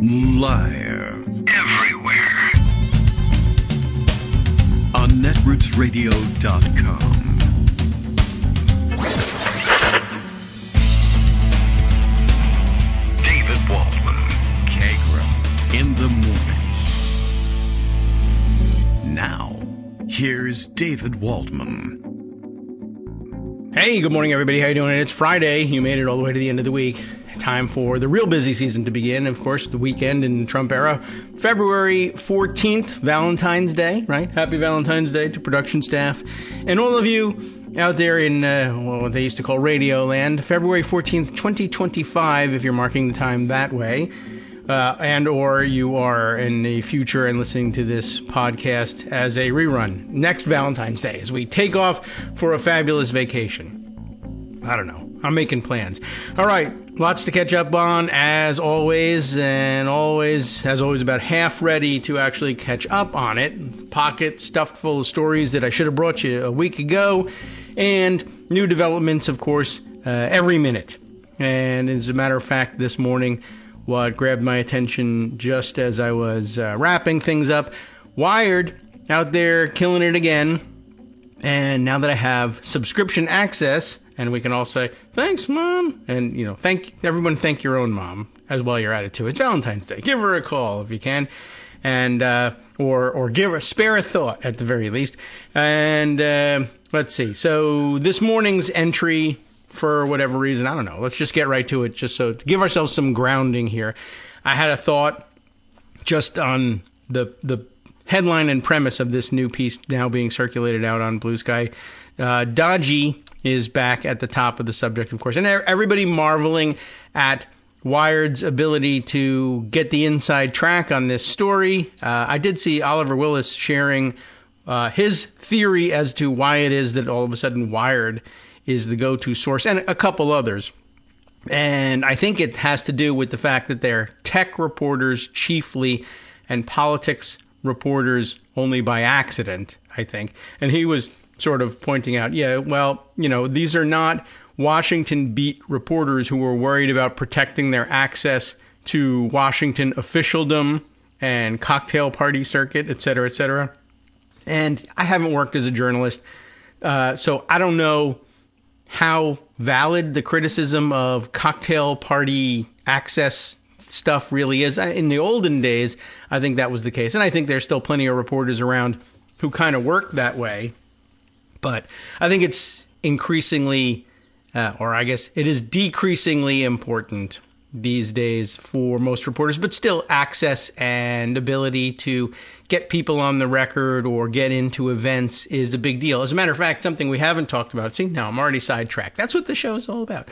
Live. Everywhere. On netrootsradio.com. David Waldman. Kagro. In the morning. Now, here's David Waldman. Hey, good morning, everybody. How you doing? It's Friday. You made it all the way to the end of the week. Time for the real busy season to begin. Of course, the weekend in the Trump era. February 14th, Valentine's Day, right? Happy Valentine's Day to production staff. And all of you out there in what they used to call Radio Land. February 14th, 2025, if you're marking the time that way. And or you are in the future and listening to this podcast as a rerun. Next Valentine's Day as we take off for a fabulous vacation. I don't know. I'm making plans. All right. Lots to catch up on as always, and as always about half ready to actually catch up on it. Pocket stuffed full of stories that I should have brought you a week ago, and new developments, of course, every minute. And as a matter of fact, this morning, what grabbed my attention just as I was wrapping things up, Wired out there killing it again. And now that I have subscription access, and we can all say, thanks, Mom. And, you know, thank your own mom as well you're at it, too. It's Valentine's Day. Give her a call if you can. And, or give her, spare a thought at the very least. And, let's see. So this morning's entry, for whatever reason, I don't know. Let's just get right to it, just so to give ourselves some grounding here. I had a thought just on the headline and premise of this new piece now being circulated out on Blue Sky. DOGEy is back at the top of the subject, of course, and everybody marveling at Wired's ability to get the inside track on this story. I did see Oliver Willis sharing his theory as to why it is that all of a sudden Wired is the go-to source, and a couple others. And I think it has to do with the fact that they're tech reporters chiefly and politics reporters only by accident, I think. And he was sort of pointing out, yeah, well, you know, these are not Washington beat reporters who were worried about protecting their access to Washington officialdom and cocktail party circuit, et cetera, et cetera. And I haven't worked as a journalist, so I don't know how valid the criticism of cocktail party access stuff really is. In the olden days, I think that was the case. And I think there's still plenty of reporters around who kind of work that way. But I think it's increasingly, or I guess it is decreasingly important these days for most reporters, but still access and ability to get people on the record or get into events is a big deal. As a matter of fact, something we haven't talked about. See, now I'm already sidetracked. That's what the show is all about.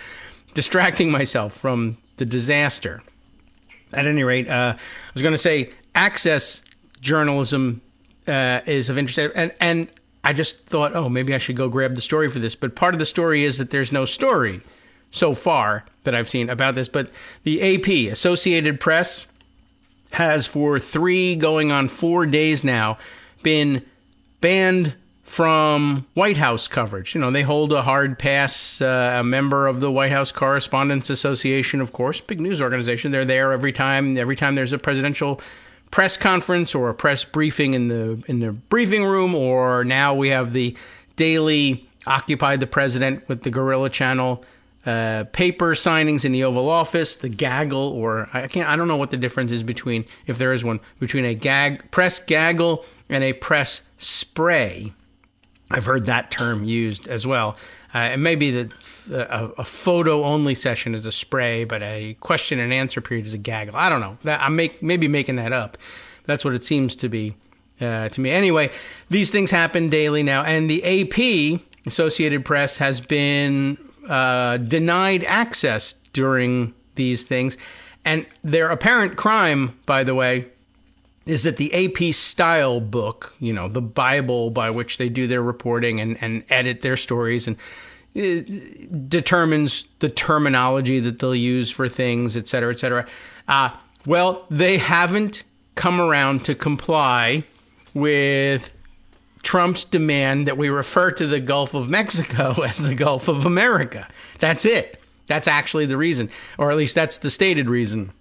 Distracting myself from the disaster. At any rate, I was going to say access journalism is of interest. And I just thought, oh, maybe I should go grab the story for this. But part of the story is that there's no story so far that I've seen about this. But the AP, Associated Press, has for 3 going on 4 days now been banned from White House coverage. You know, they hold a hard pass, a member of the White House Correspondents Association, of course, big news organization. They're there every time there's a presidential press conference or a press briefing in the briefing room, or now we have the daily Occupy the President with the Guerrilla Channel paper signings in the Oval Office, the gaggle, or I don't know what the difference is between, if there is one, between a press gaggle and a press spray. I've heard that term used as well. And maybe a photo-only session is a spray, but a question and answer period is a gaggle. I don't know. I'm maybe making that up. That's what it seems to be to me. Anyway, these things happen daily now, and the AP, Associated Press, has been denied access during these things. And their apparent crime, by the way, is that the AP style book, you know, the Bible by which they do their reporting and edit their stories and determines the terminology that they'll use for things, et cetera, et cetera. Well, they haven't come around to comply with Trump's demand that we refer to the Gulf of Mexico as the Gulf of America. That's it. That's actually the reason, or at least that's the stated reason.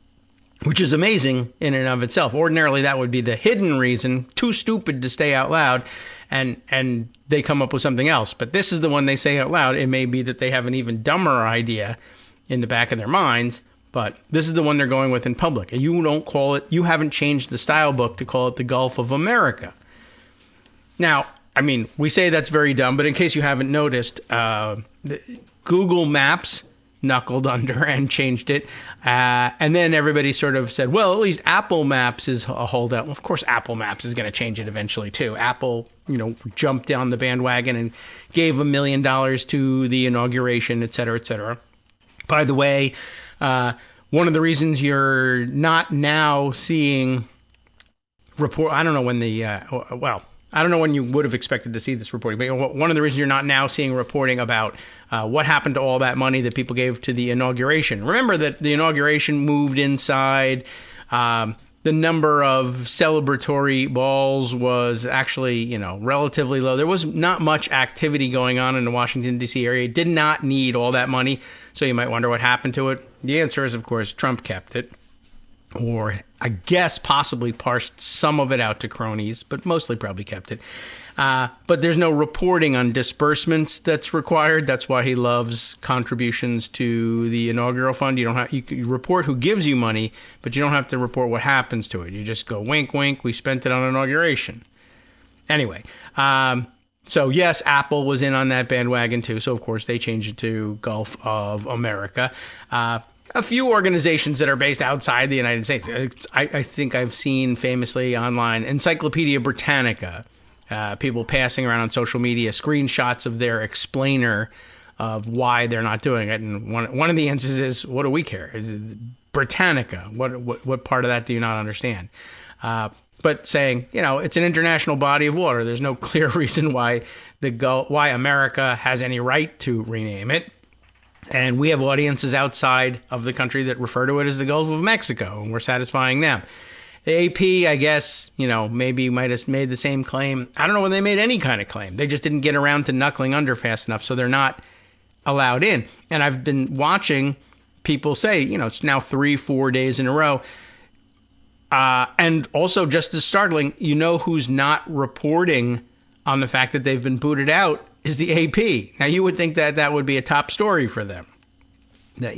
which is amazing in and of itself. Ordinarily, that would be the hidden reason, too stupid to say out loud, and they come up with something else. But this is the one they say out loud. It may be that they have an even dumber idea in the back of their minds, but this is the one they're going with in public. You don't call it, you haven't changed the style book to call it the Gulf of America. Now, I mean, we say that's very dumb, but in case you haven't noticed, Google Maps knuckled under and changed it. And then everybody sort of said, well, at least Apple Maps is a holdout. Well, of course, Apple Maps is going to change it eventually, too. Apple, jumped down the bandwagon and gave $1 million to the inauguration, et cetera, et cetera. By the way, one of the reasons you're not now seeing I don't know when I don't know when you would have expected to see this reporting, but one of the reasons you're not now seeing reporting about what happened to all that money that people gave to the inauguration. Remember that the inauguration moved inside. The number of celebratory balls was actually, relatively low. There was not much activity going on in the Washington, D.C. area. It did not need all that money, so you might wonder what happened to it. The answer is, of course, Trump kept it. Or I guess possibly parsed some of it out to cronies, but mostly probably kept it. But there's no reporting on disbursements that's required. That's why he loves contributions to the inaugural fund. You can report who gives you money, but you don't have to report what happens to it. You just go wink, wink. We spent it on inauguration. Anyway, so yes, Apple was in on that bandwagon too. So of course they changed it to Gulf of America. A few organizations that are based outside the United States. I think I've seen famously online Encyclopedia Britannica, people passing around on social media screenshots of their explainer of why they're not doing it. And one of the answers is, what do we care? Britannica, what part of that do you not understand? But saying, it's an international body of water. There's no clear reason why America has any right to rename it. And we have audiences outside of the country that refer to it as the Gulf of Mexico, and we're satisfying them. The AP, I guess, maybe might have made the same claim. I don't know when they made any kind of claim. They just didn't get around to knuckling under fast enough, so they're not allowed in. And I've been watching people say, it's now 3-4 days in a row. And also just as startling, who's not reporting on the fact that they've been booted out is the AP. Now, you would think that that would be a top story for them. That,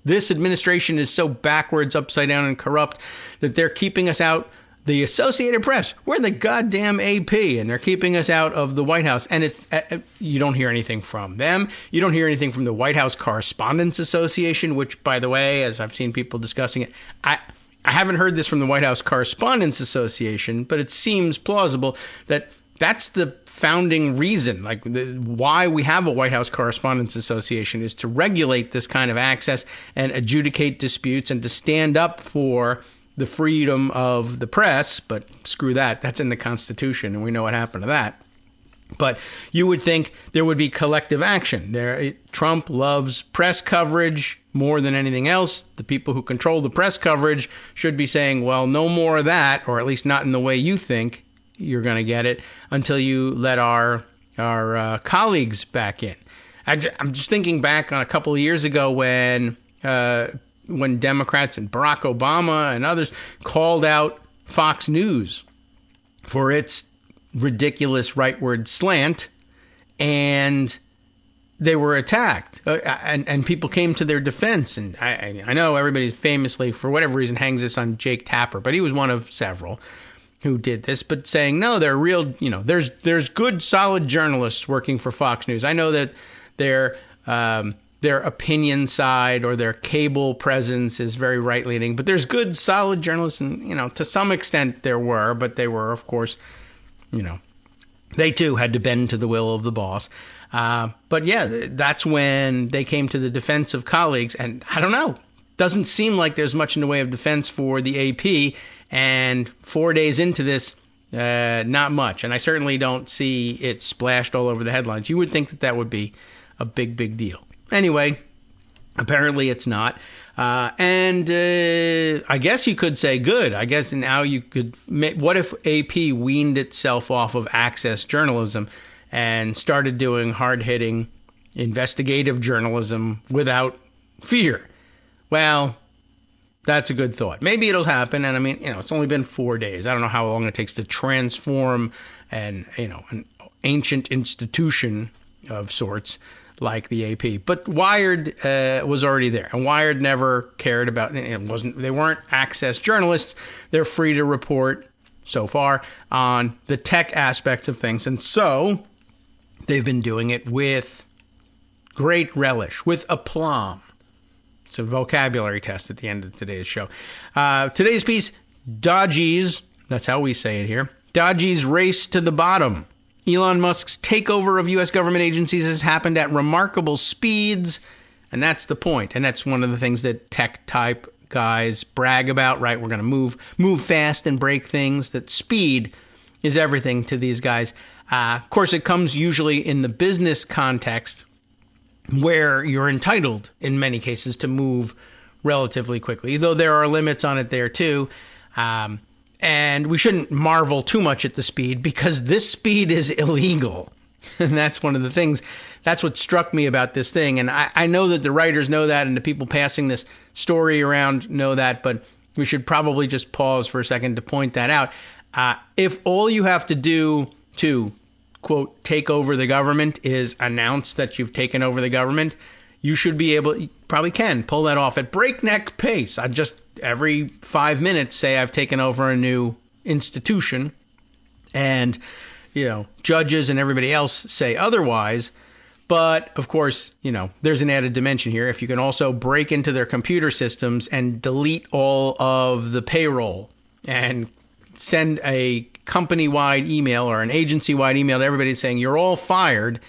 this administration is so backwards, upside down, and corrupt that they're keeping us out. The Associated Press, we're the goddamn AP, and they're keeping us out of the White House. And you don't hear anything from them. You don't hear anything from the White House Correspondents Association, which, by the way, as I've seen people discussing it, I haven't heard this from the White House Correspondents Association, but it seems plausible that that's the founding reason, why we have a White House Correspondents Association, is to regulate this kind of access and adjudicate disputes and to stand up for the freedom of the press. But screw that. That's in the Constitution, and we know what happened to that. But you would think there would be collective action. Trump loves press coverage more than anything else. The people who control the press coverage should be saying, well, no more of that, or at least not in the way you think you're going to get it, until you let our colleagues back in. I'm just thinking back on a couple of years ago when Democrats and Barack Obama and others called out Fox News for its ridiculous rightward slant, and they were attacked, and people came to their defense. And I know everybody famously, for whatever reason, hangs this on Jake Tapper, but he was one of several who did this, but saying, no, they're real, there's good, solid journalists working for Fox News. I know that their opinion side or their cable presence is very right-leaning, but there's good, solid journalists, and, to some extent there were, but they were, of course, they too had to bend to the will of the boss. But yeah, that's when they came to the defense of colleagues, and I don't know, doesn't seem like there's much in the way of defense for the AP. And 4 days into this, not much. And I certainly don't see it splashed all over the headlines. You would think that would be a big, big deal. Anyway, apparently it's not. And I guess you could say good. I guess now you could. What if AP weaned itself off of access journalism and started doing hard-hitting investigative journalism without fear? Well, That's a good thought. Maybe it'll happen. And I mean, it's only been 4 days. I don't know how long it takes to transform an ancient institution of sorts like the AP. But Wired was already there, and Wired never cared about it. They weren't access journalists. They're free to report so far on the tech aspects of things, and so they've been doing it with great relish, with aplomb. It's a vocabulary test at the end of today's show. Today's piece, DOGEy's, that's how we say it here, DOGEy's race to the bottom. Elon Musk's takeover of U.S. government agencies has happened at remarkable speeds, and that's the point. And that's one of the things that tech-type guys brag about, right? We're going to move fast and break things. That speed is everything to these guys. Of course, it comes usually in the business context where you're entitled, in many cases, to move relatively quickly, though there are limits on it there, too. And we shouldn't marvel too much at the speed because this speed is illegal. And that's one of the things. That's what struck me about this thing. And I know that the writers know that and the people passing this story around know that, but we should probably just pause for a second to point that out. If all you have to do to, quote, take over the government is announce that you've taken over the government, you should be able, you probably can pull that off at breakneck pace. I just every 5 minutes say I've taken over a new institution, and judges and everybody else say otherwise. But of course, there's an added dimension here. If you can also break into their computer systems and delete all of the payroll and send a company-wide email or an agency-wide email to everybody saying you're all fired,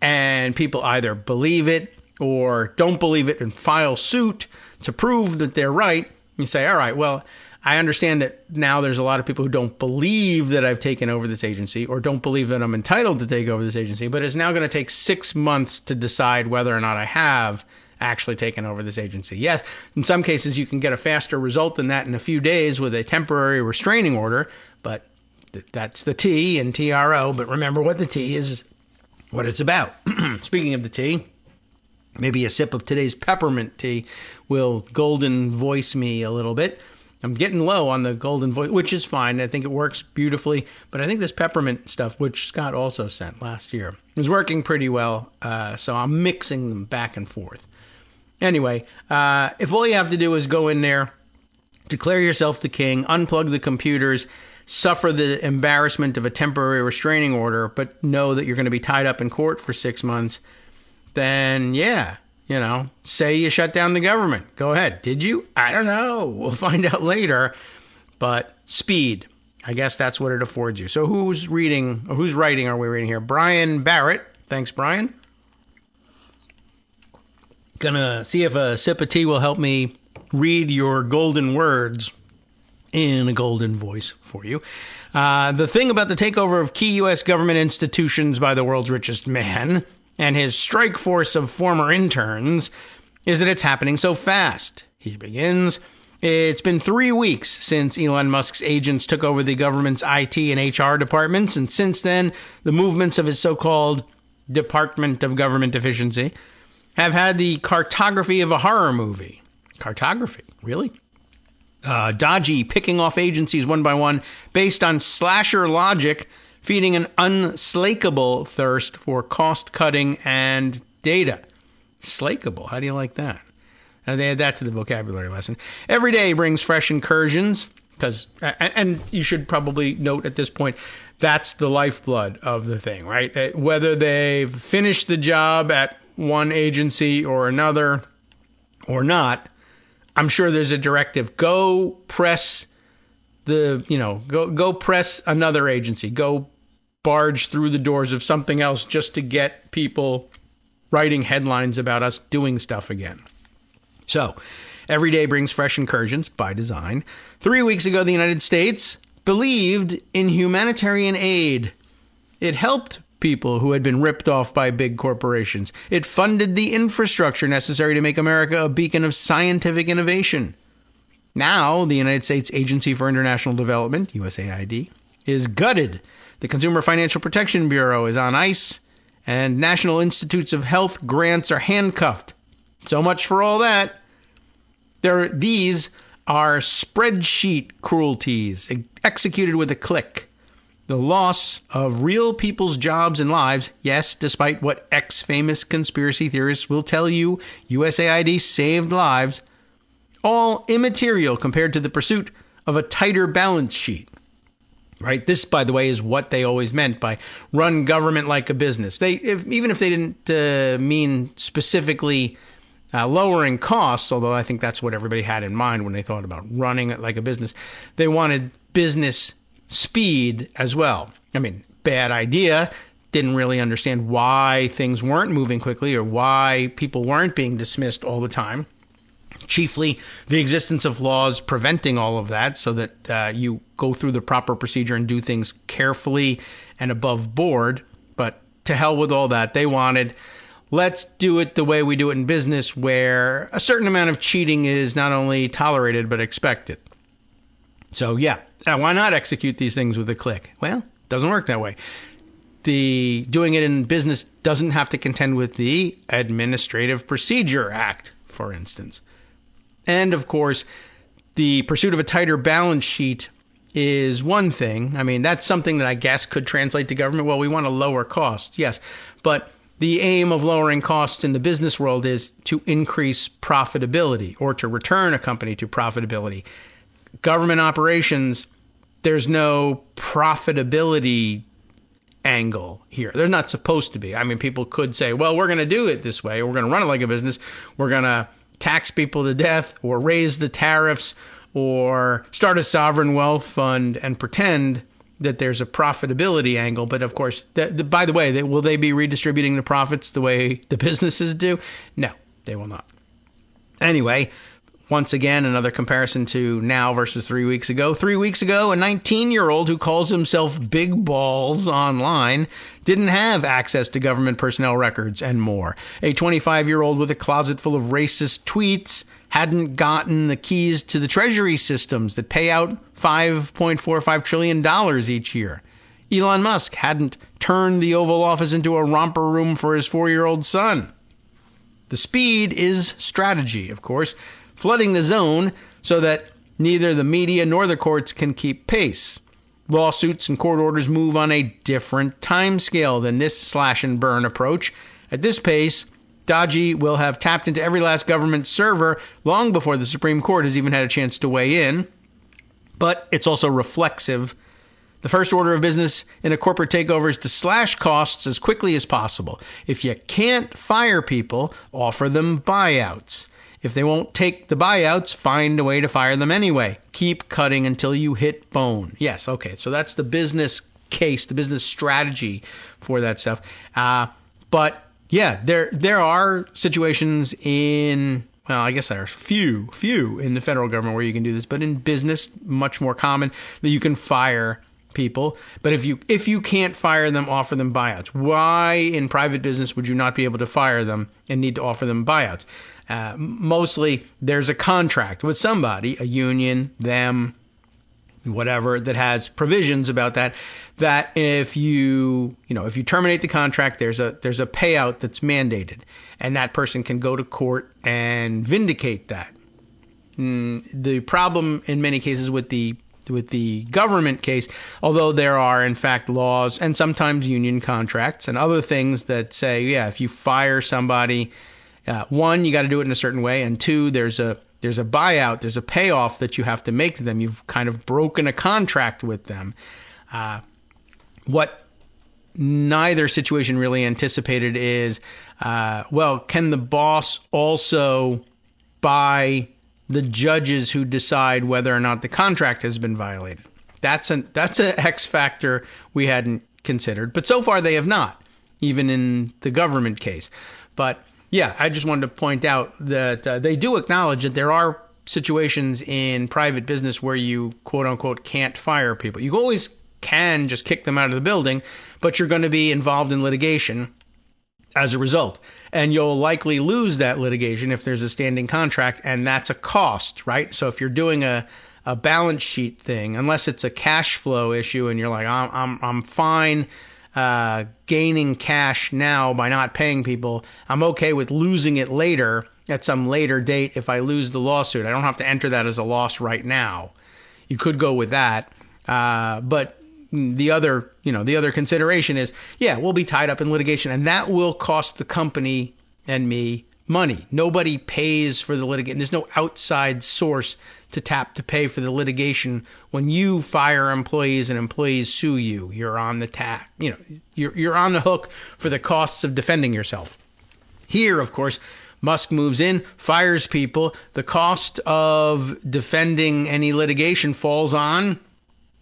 and people either believe it or don't believe it and file suit to prove that they're right, you say, all right, well, I understand that now there's a lot of people who don't believe that I've taken over this agency or don't believe that I'm entitled to take over this agency, but it's now going to take 6 months to decide whether or not I have actually taken over this agency. Yes, in some cases you can get a faster result than that in a few days with a temporary restraining order, but that's the T in TRO. But remember what the T is, what it's about. Speaking of the tea, maybe a sip of today's peppermint tea will golden voice me a little bit. I'm getting low on the golden voice, which is fine. I think it works beautifully. But I think this peppermint stuff, which Scott also sent last year, is working pretty well. So I'm mixing them back and forth. Anyway, if all you have to do is go in there, declare yourself the king, unplug the computers, suffer the embarrassment of a temporary restraining order, but know that you're going to be tied up in court for 6 months, then yeah, say you shut down the government. Go ahead. Did you? I don't know. We'll find out later. But speed, I guess that's what it affords you. So whose writing are we reading here? Brian Barrett. Thanks, Brian. Gonna see if a sip of tea will help me read your golden words in a golden voice for you. The thing about the takeover of key U.S. government institutions by the world's richest man and his strike force of former interns is that it's happening so fast. He begins, it's been 3 weeks since Elon Musk's agents took over the government's IT and HR departments, and since then, the movements of his so-called Department of Government Efficiency have had the cartography of a horror movie. Cartography? Really? DOGEy picking off agencies one by one based on slasher logic, feeding an unslakable thirst for cost-cutting and data. Slakable. How do you like that? They add that to the vocabulary lesson. Every day brings fresh incursions, and you should probably note at this point, that's the lifeblood of the thing, right? Whether they've finished the job at one agency or another or not, I'm sure there's a directive. Go press go press another agency. Go barge through the doors of something else just to get people writing headlines about us doing stuff again. So, every day brings fresh incursions by design. 3 weeks ago, the United States believed in humanitarian aid. It helped people who had been ripped off by big corporations. It funded the infrastructure necessary to make America a beacon of scientific innovation. Now, the United States Agency for International Development, USAID, is gutted. The Consumer Financial Protection Bureau is on ice, and National Institutes of Health grants are handcuffed. So much for all that. These are spreadsheet cruelties executed with a click. The loss of real people's jobs and lives, yes, despite what ex-famous conspiracy theorists will tell you, USAID saved lives, all immaterial compared to the pursuit of a tighter balance sheet. Right? This, by the way, is what they always meant by run government like a business. Even if they didn't mean specifically lowering costs, although I think that's what everybody had in mind when they thought about running it like a business, they wanted business speed as well. I mean, bad idea. Didn't really understand why things weren't moving quickly or why people weren't being dismissed all the time. Chiefly the existence of laws preventing all of that so that you go through the proper procedure and do things carefully and above board. But to hell with all that. They wanted, let's do it the way we do it in business, where a certain amount of cheating is not only tolerated but expected. So yeah, why not execute these things with a click? Well, it doesn't work that way. Doing it in business doesn't have to contend with the Administrative Procedure Act, for instance. And, of course, the pursuit of a tighter balance sheet is one thing. I mean, that's something that I guess could translate to government. Well, we want to lower costs, yes. But the aim of lowering costs in the business world is to increase profitability or to return a company to profitability. Government operations, there's no profitability angle here. There's not supposed to be. I mean, people could say, well, we're going to do it this way, or we're going to run it like a business. We're going to tax people to death or raise the tariffs or start a sovereign wealth fund and pretend that there's a profitability angle. But of course, by the way, will they be redistributing the profits the way the businesses do? No, they will not. Anyway, once again, another comparison to now versus 3 weeks ago. 3 weeks ago, a 19-year-old who calls himself Big Balls online didn't have access to government personnel records and more. A 25-year-old with a closet full of racist tweets hadn't gotten the keys to the treasury systems that pay out $5.45 trillion each year. Elon Musk hadn't turned the Oval Office into a romper room for his 4-year-old son. The speed is strategy, of course, flooding the zone so that neither the media nor the courts can keep pace. Lawsuits and court orders move on a different time scale than this slash and burn approach. At this pace, DOGEy will have tapped into every last government server long before the Supreme Court has even had a chance to weigh in. But it's also reflexive. The first order of business in a corporate takeover is to slash costs as quickly as possible. If you can't fire people, offer them buyouts. If they won't take the buyouts, find a way to fire them anyway. Keep cutting until you hit bone. Yes, okay, so that's the business case, the business strategy for that stuff. But yeah, there are situations in, well, I guess there are few in the federal government where you can do this, but in business, much more common that you can fire people. But if you can't fire them, offer them buyouts. Why in private business would you not be able to fire them and need to offer them buyouts? Mostly there's a contract with somebody, a union, them, whatever, that has provisions about that if you terminate the contract, there's a payout that's mandated, and that person can go to court and vindicate that. The problem in many cases with the government case, although there are in fact laws and sometimes union contracts and other things that say, yeah, if you fire somebody, one, you got to do it in a certain way, and two, there's a buyout, there's a payoff that you have to make to them. You've kind of broken a contract with them. What neither situation really anticipated is, well, can the boss also buy the judges who decide whether or not the contract has been violated? That's an X factor we hadn't considered, but so far they have not, even in the government case. But yeah, I just wanted to point out that they do acknowledge that there are situations in private business where you, quote unquote, can't fire people. You always can just kick them out of the building, but you're going to be involved in litigation as a result. And you'll likely lose that litigation if there's a standing contract, and that's a cost, right? So if you're doing a balance sheet thing, unless it's a cash flow issue and you're like, I'm fine gaining cash now by not paying people. I'm okay with losing it later at some later date if I lose the lawsuit. I don't have to enter that as a loss right now. You could go with that. But the other consideration is, we'll be tied up in litigation, and that will cost the company and me money. Nobody pays for the litigation. There's no outside source to tap to pay for the litigation. When you fire employees and employees sue you, you're on the you're on the hook for the costs of defending yourself. Here, of course, Musk moves in, fires people. The cost of defending any litigation falls on.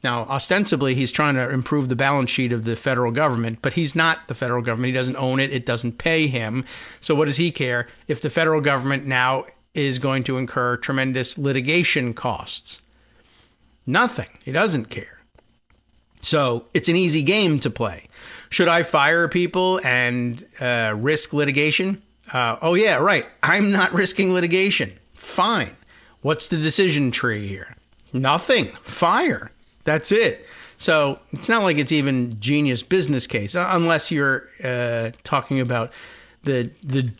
Now, ostensibly, he's trying to improve the balance sheet of the federal government, but he's not the federal government. He doesn't own it. It doesn't pay him. So what does he care if the federal government now is going to incur tremendous litigation costs? Nothing. He doesn't care. So it's an easy game to play. Should I fire people and risk litigation? I'm not risking litigation. Fine. What's the decision tree here? Nothing. Fire. That's it. So it's not like it's even genius business case, unless you're talking about the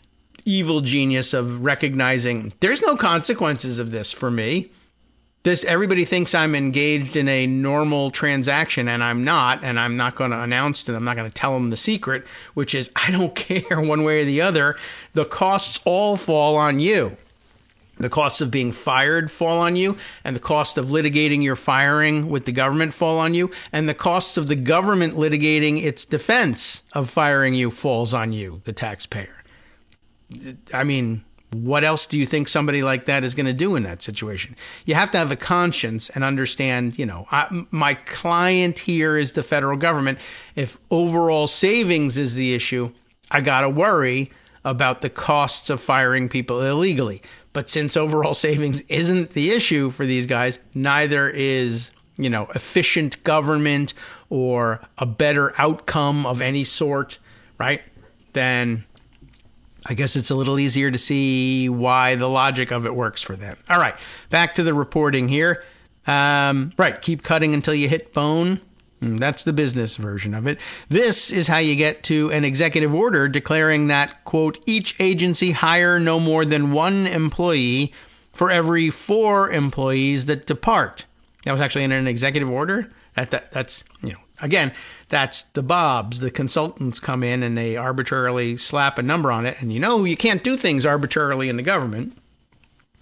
evil genius of recognizing there's no consequences of this for me. Everybody thinks I'm engaged in a normal transaction, and I'm not going to announce to them, I'm not going to tell them the secret, which is I don't care one way or the other. The costs all fall on you. The costs of being fired fall on you, and the cost of litigating your firing with the government fall on you, and the costs of the government litigating its defense of firing you falls on you, the taxpayer. I mean, what else do you think somebody like that is going to do in that situation? You have to have a conscience and understand, my client here is the federal government. If overall savings is the issue, I got to worry about the costs of firing people illegally. But since overall savings isn't the issue for these guys, neither is, efficient government or a better outcome of any sort, right? Then I guess it's a little easier to see why the logic of it works for them. All right, back to the reporting here. Keep cutting until you hit bone. That's the business version of it. This is how you get to an executive order declaring that, quote, each agency hire no more than one employee for every 4 employees that depart. That was actually in an executive order. That's that's the Bobs. The consultants come in and they arbitrarily slap a number on it. And you can't do things arbitrarily in the government,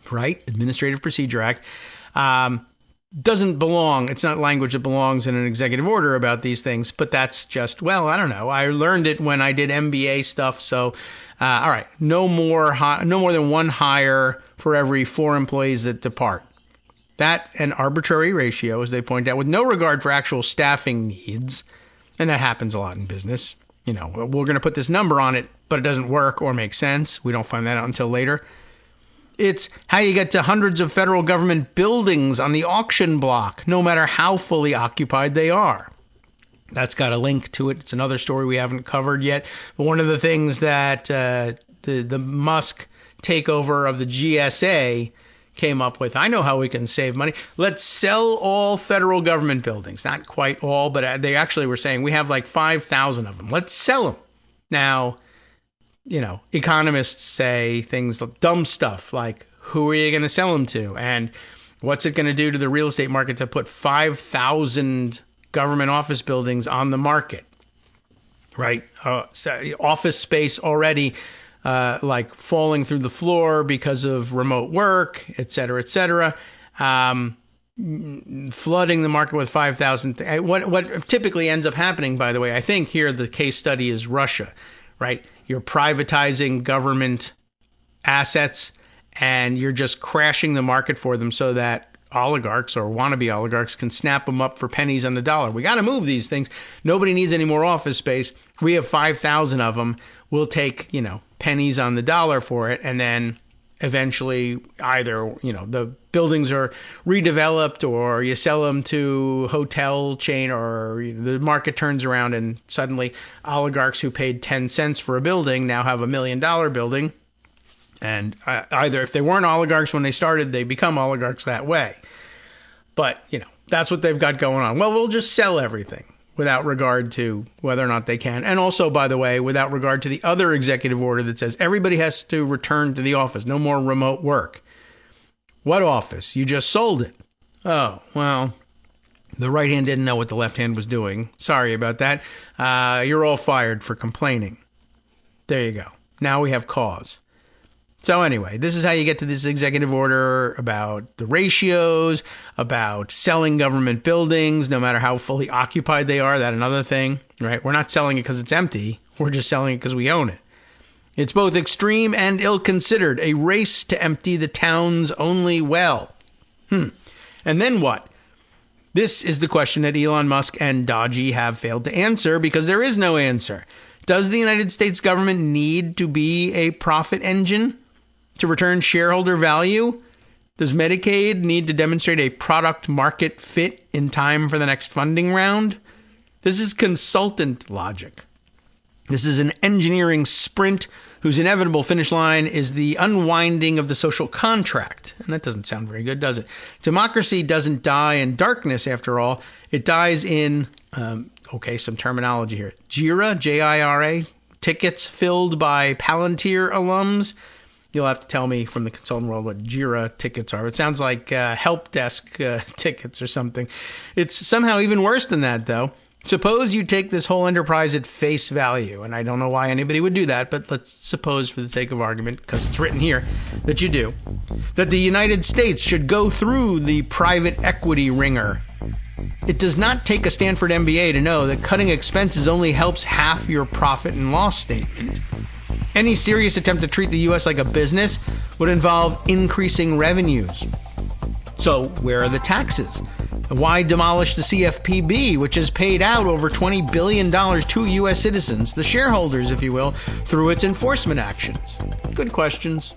right? Administrative Procedure Act. Doesn't belong. It's not language that belongs in an executive order about these things, but that's just, I don't know. I learned it when I did MBA stuff. So, all right, no more than one hire for every 4 employees that depart. That an arbitrary ratio, as they point out, with no regard for actual staffing needs. And that happens a lot in business. We're going to put this number on it, but it doesn't work or make sense. We don't find that out until later. It's how you get to hundreds of federal government buildings on the auction block, no matter how fully occupied they are. That's got a link to it. It's another story we haven't covered yet. But one of the things that the Musk takeover of the GSA came up with, I know how we can save money. Let's sell all federal government buildings. Not quite all, but they actually were saying we have like 5,000 of them. Let's sell them. Now, economists say things, dumb stuff like, who are you going to sell them to? And what's it going to do to the real estate market to put 5,000 government office buildings on the market, right? Office space already falling through the floor because of remote work, et cetera, et cetera. Flooding the market with 5,000. What typically ends up happening, by the way, I think here the case study is Russia, right? You're privatizing government assets and you're just crashing the market for them so that oligarchs or wannabe oligarchs can snap them up for pennies on the dollar. We got to move these things. Nobody needs any more office space. We have 5,000 of them. We'll take, pennies on the dollar for it. And then eventually either, the buildings are redeveloped or you sell them to hotel chain or the market turns around and suddenly oligarchs who paid 10 cents for a building now have $1 million building. And either if they weren't oligarchs when they started, they become oligarchs that way. But, that's what they've got going on. Well, we'll just sell everything. without regard to whether or not they can. And also, by the way, without regard to the other executive order that says everybody has to return to the office. No more remote work. What office? You just sold it. Oh, well, the right hand didn't know what the left hand was doing. Sorry about that. You're all fired for complaining. There you go. Now we have cause. So anyway, this is how you get to this executive order about the ratios, about selling government buildings, no matter how fully occupied they are. That's another thing, right? We're not selling it because it's empty. We're just selling it because we own it. It's both extreme and ill-considered, a race to empty the town's only well. And then what? This is the question that Elon Musk and DOGEy have failed to answer because there is no answer. Does the United States government need to be a profit engine to return shareholder value? Does Medicaid need to demonstrate a product market fit in time for the next funding round? This is consultant logic. This is an engineering sprint whose inevitable finish line is the unwinding of the social contract. And that doesn't sound very good, does it? Democracy doesn't die in darkness, after all. It dies in, some terminology here. JIRA, J-I-R-A, tickets filled by Palantir alums. You'll have to tell me from the consultant world what JIRA tickets are. It sounds like help desk tickets or something. It's somehow even worse than that, though. Suppose you take this whole enterprise at face value, and I don't know why anybody would do that, but let's suppose for the sake of argument, because it's written here, that you do, that the United States should go through the private equity ringer. It does not take a Stanford MBA to know that cutting expenses only helps half your profit and loss statement. Any serious attempt to treat the U.S. like a business would involve increasing revenues. So where are the taxes? Why demolish the CFPB, which has paid out over $20 billion to U.S. citizens, the shareholders, if you will, through its enforcement actions? Good questions.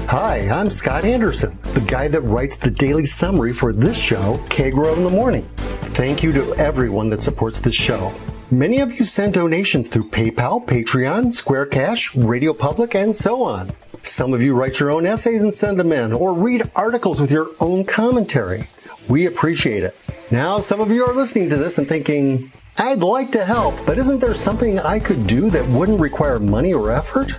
Hi, I'm Scott Anderson, the guy that writes the daily summary for this show, Kagro in the Morning. Thank you to everyone that supports this show. Many of you send donations through PayPal, Patreon, Square Cash, Radio Public, and so on. Some of you write your own essays and send them in, or read articles with your own commentary. We appreciate it. Now, some of you are listening to this and thinking, I'd like to help, but isn't there something I could do that wouldn't require money or effort?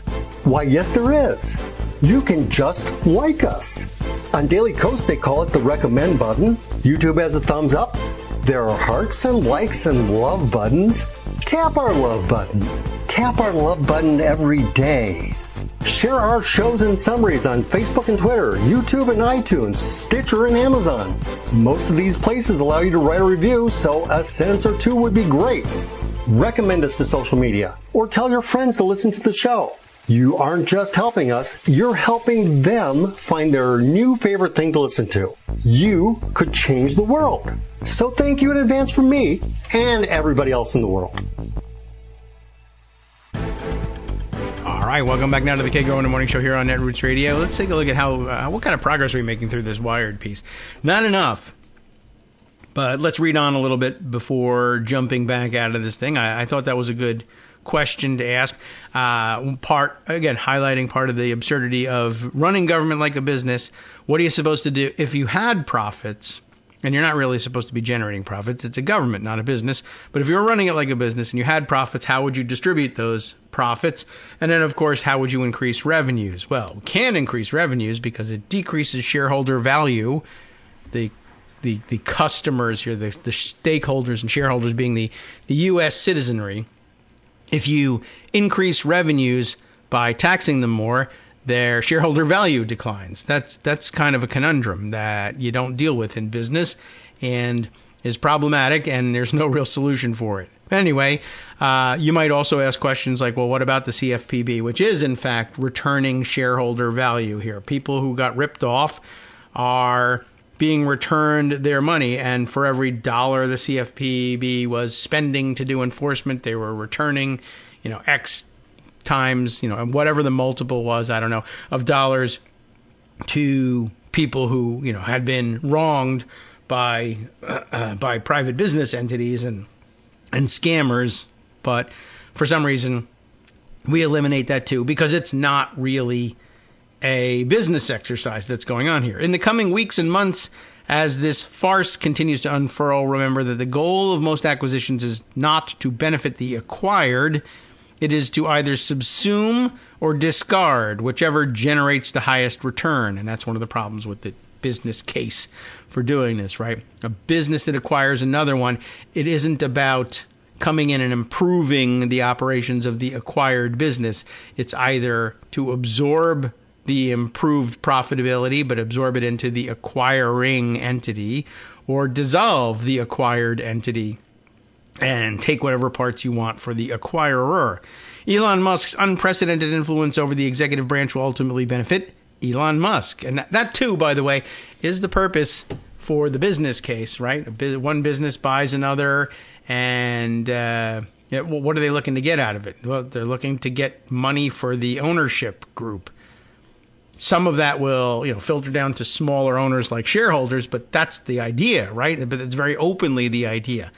Why, yes, there is. You can just like us. On Daily Kos, they call it the recommend button. YouTube has a thumbs up. There are hearts and likes and love buttons. Tap our love button. Tap our love button every day. Share our shows and summaries on Facebook and Twitter, YouTube and iTunes, Stitcher and Amazon. Most of these places allow you to write a review, so a sentence or two would be great. Recommend us to social media, or tell your friends to listen to the show. You aren't just helping us, you're helping them find their new favorite thing to listen to. You could change the world. So thank you in advance from me and everybody else in the world. All right, welcome back now to the Kagro in the Morning Show here on Netroots Radio. Let's take a look at how what kind of progress are we making through this Wired piece. Not enough. But let's read on a little bit before jumping back out of this thing. I thought that was a good question to ask. Highlighting part of the absurdity of running government like a business. What are you supposed to do if you had profits? And you're not really supposed to be generating profits. It's a government, not a business. But if you were running it like a business and you had profits, how would you distribute those profits? And then, of course, how would you increase revenues? Well, we can increase revenues because it decreases shareholder value. The customers here, the stakeholders and shareholders being the U.S. citizenry. If you increase revenues by taxing them more, their shareholder value declines. That's kind of a conundrum that you don't deal with in business and is problematic, and there's no real solution for it. Anyway, you might also ask questions like, well, what about the CFPB, which is, in fact, returning shareholder value here? People who got ripped off are being returned their money, and for every dollar the CFPB was spending to do enforcement, they were returning, X times, whatever the multiple was, I don't know, of dollars to people who, had been wronged by private business entities and scammers. But for some reason, we eliminate that too, because it's not really a business exercise that's going on here. In the coming weeks and months, As this farce continues to unfurl, remember that the goal of most acquisitions is not to benefit the acquired. It is to either subsume or discard, whichever generates the highest return. And that's one of the problems with the business case for doing this, right? A business that acquires another one, it isn't about coming in and improving the operations of the acquired business. It's either to absorb the improved profitability, but absorb it into the acquiring entity, or dissolve the acquired entity and take whatever parts you want for the acquirer. Elon Musk's unprecedented influence over the executive branch will ultimately benefit Elon Musk. And that too, by the way, is the purpose for the business case, right? One business buys another, and what are they looking to get out of it? Well, they're looking to get money for the ownership group. Some of that will, filter down to smaller owners like shareholders, but that's the idea, right? But it's very openly the idea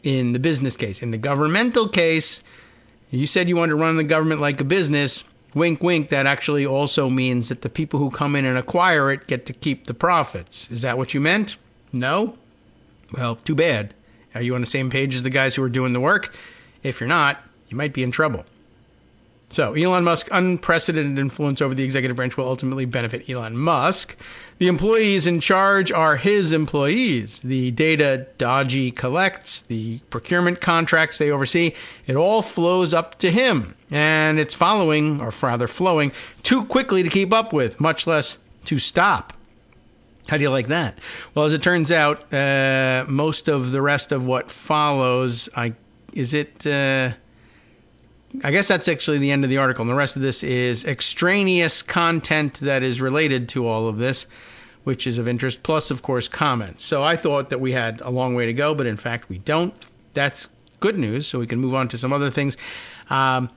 in the business case. In the governmental case, you said you wanted to run the government like a business. Wink, wink. That actually also means that the people who come in and acquire it get to keep the profits. Is that what you meant? No? Well, too bad. Are you on the same page as the guys who are doing the work? If you're not, you might be in trouble. So, Elon Musk's unprecedented influence over the executive branch will ultimately benefit Elon Musk. The employees in charge are his employees. The data DOGEy collects, the procurement contracts they oversee, it all flows up to him. And it's following, or rather flowing, too quickly to keep up with, much less to stop. How do you like that? Well, as it turns out, most of the rest of what follows, I guess that's actually the end of the article, and the rest of this is extraneous content that is related to all of this, which is of interest, plus, of course, comments. So I thought that we had a long way to go, but in fact we don't. That's good news, so we can move on to some other things. And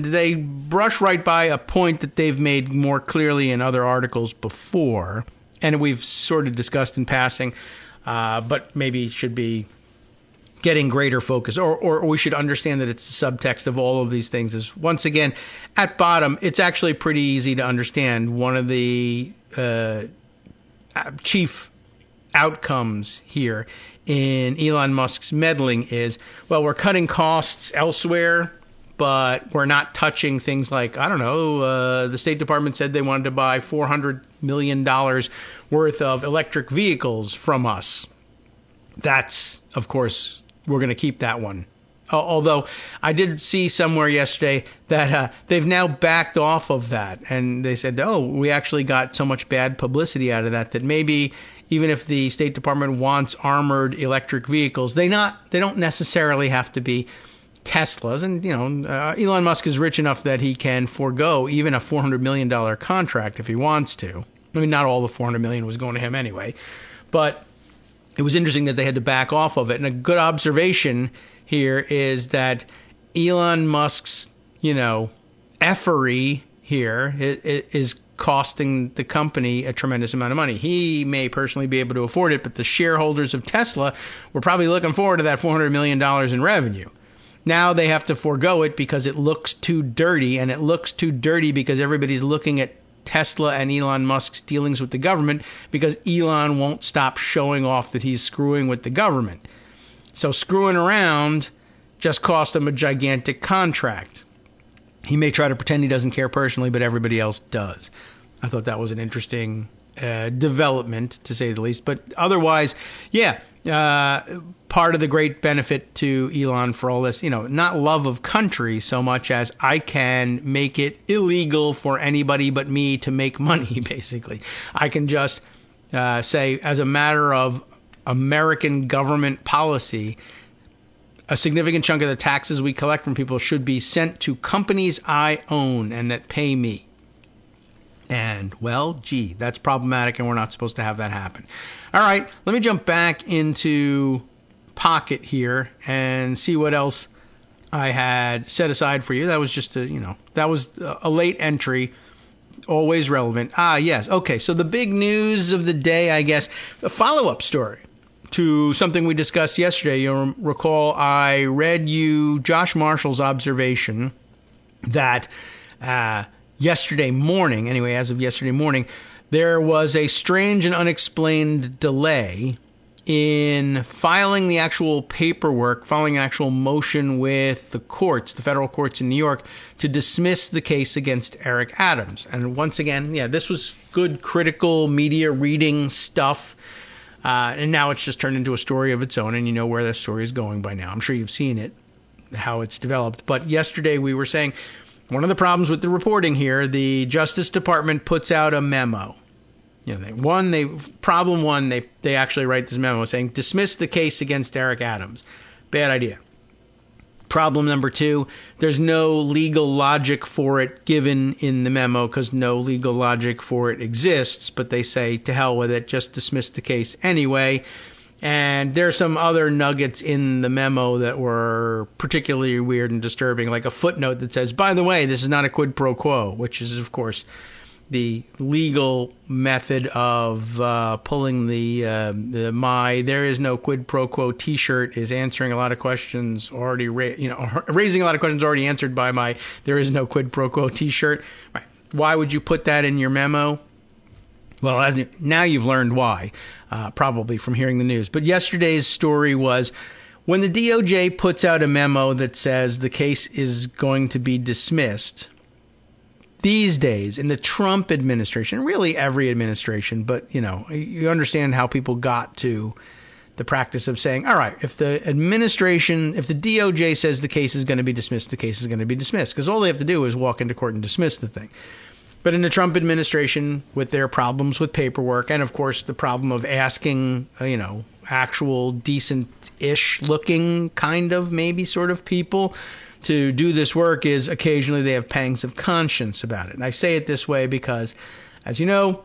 they brush right by a point that they've made more clearly in other articles before, and we've sort of discussed in passing, but maybe should be getting greater focus, or we should understand that it's the subtext of all of these things is, once again, at bottom, it's actually pretty easy to understand. One of the chief outcomes here in Elon Musk's meddling is, well, we're cutting costs elsewhere, but we're not touching things like, the State Department said they wanted to buy $400 million worth of electric vehicles from us. That's, of course, we're going to keep that one. Although I did see somewhere yesterday that they've now backed off of that. And they said, we actually got so much bad publicity out of that maybe even if the State Department wants armored electric vehicles, they don't necessarily have to be Teslas. And, Elon Musk is rich enough that he can forego even a $400 million contract if he wants to. I mean, not all the $400 million was going to him anyway. But it was interesting that they had to back off of it. And a good observation here is that Elon Musk's, effery here is costing the company a tremendous amount of money. He may personally be able to afford it, but the shareholders of Tesla were probably looking forward to that $400 million in revenue. Now they have to forego it because it looks too dirty, and it looks too dirty because everybody's looking at Tesla and Elon Musk's dealings with the government because Elon won't stop showing off that he's screwing with the government. So screwing around just cost him a gigantic contract. He may try to pretend he doesn't care personally, but everybody else does. I thought that was an interesting development, to say the least. But otherwise, part of the great benefit to Elon for all this, not love of country so much as I can make it illegal for anybody but me to make money, basically. I can just say, as a matter of American government policy, a significant chunk of the taxes we collect from people should be sent to companies I own and that pay me. And, well, that's problematic, and we're not supposed to have that happen. All right, let me jump back into Pocket here and see what else I had set aside for you. That was just that was a late entry, always relevant. Yes. Okay, so the big news of the day, I guess, a follow-up story to something we discussed yesterday. You'll recall I read you Josh Marshall's observation that yesterday morning, anyway, as of yesterday morning, there was a strange and unexplained delay in filing the actual paperwork, filing an actual motion with the courts, the federal courts in New York, to dismiss the case against Eric Adams. And once again, yeah, this was good critical media reading stuff. And now it's just turned into a story of its own, and you know where the story is going by now. I'm sure you've seen it, how it's developed. But yesterday we were saying one of the problems with the reporting here, the Justice Department puts out a memo. You know, problem one, they actually write this memo saying dismiss the case against Eric Adams. Bad idea. Problem number two, there's no legal logic for it given in the memo because no legal logic for it exists, but they say to hell with it, just dismiss the case anyway. And there's some other nuggets in the memo that were particularly weird and disturbing, like a footnote that says, by the way, this is not a quid pro quo, which is, of course, the legal method of pulling the there is no quid pro quo T-shirt is answering a lot of questions already, raising a lot of questions already answered by my there is no quid pro quo T-shirt. Right. Why would you put that in your memo? Well, now you've learned why, probably from hearing the news. But yesterday's story was when the DOJ puts out a memo that says the case is going to be dismissed. These days, in the Trump administration, really every administration, but, you understand how people got to the practice of saying, all right, if the DOJ says the case is going to be dismissed, the case is going to be dismissed, because all they have to do is walk into court and dismiss the thing. But in the Trump administration, with their problems with paperwork, and of course the problem of asking, actual decent-ish looking kind of maybe sort of people to do this work, is occasionally they have pangs of conscience about it. And I say it this way because, as you know,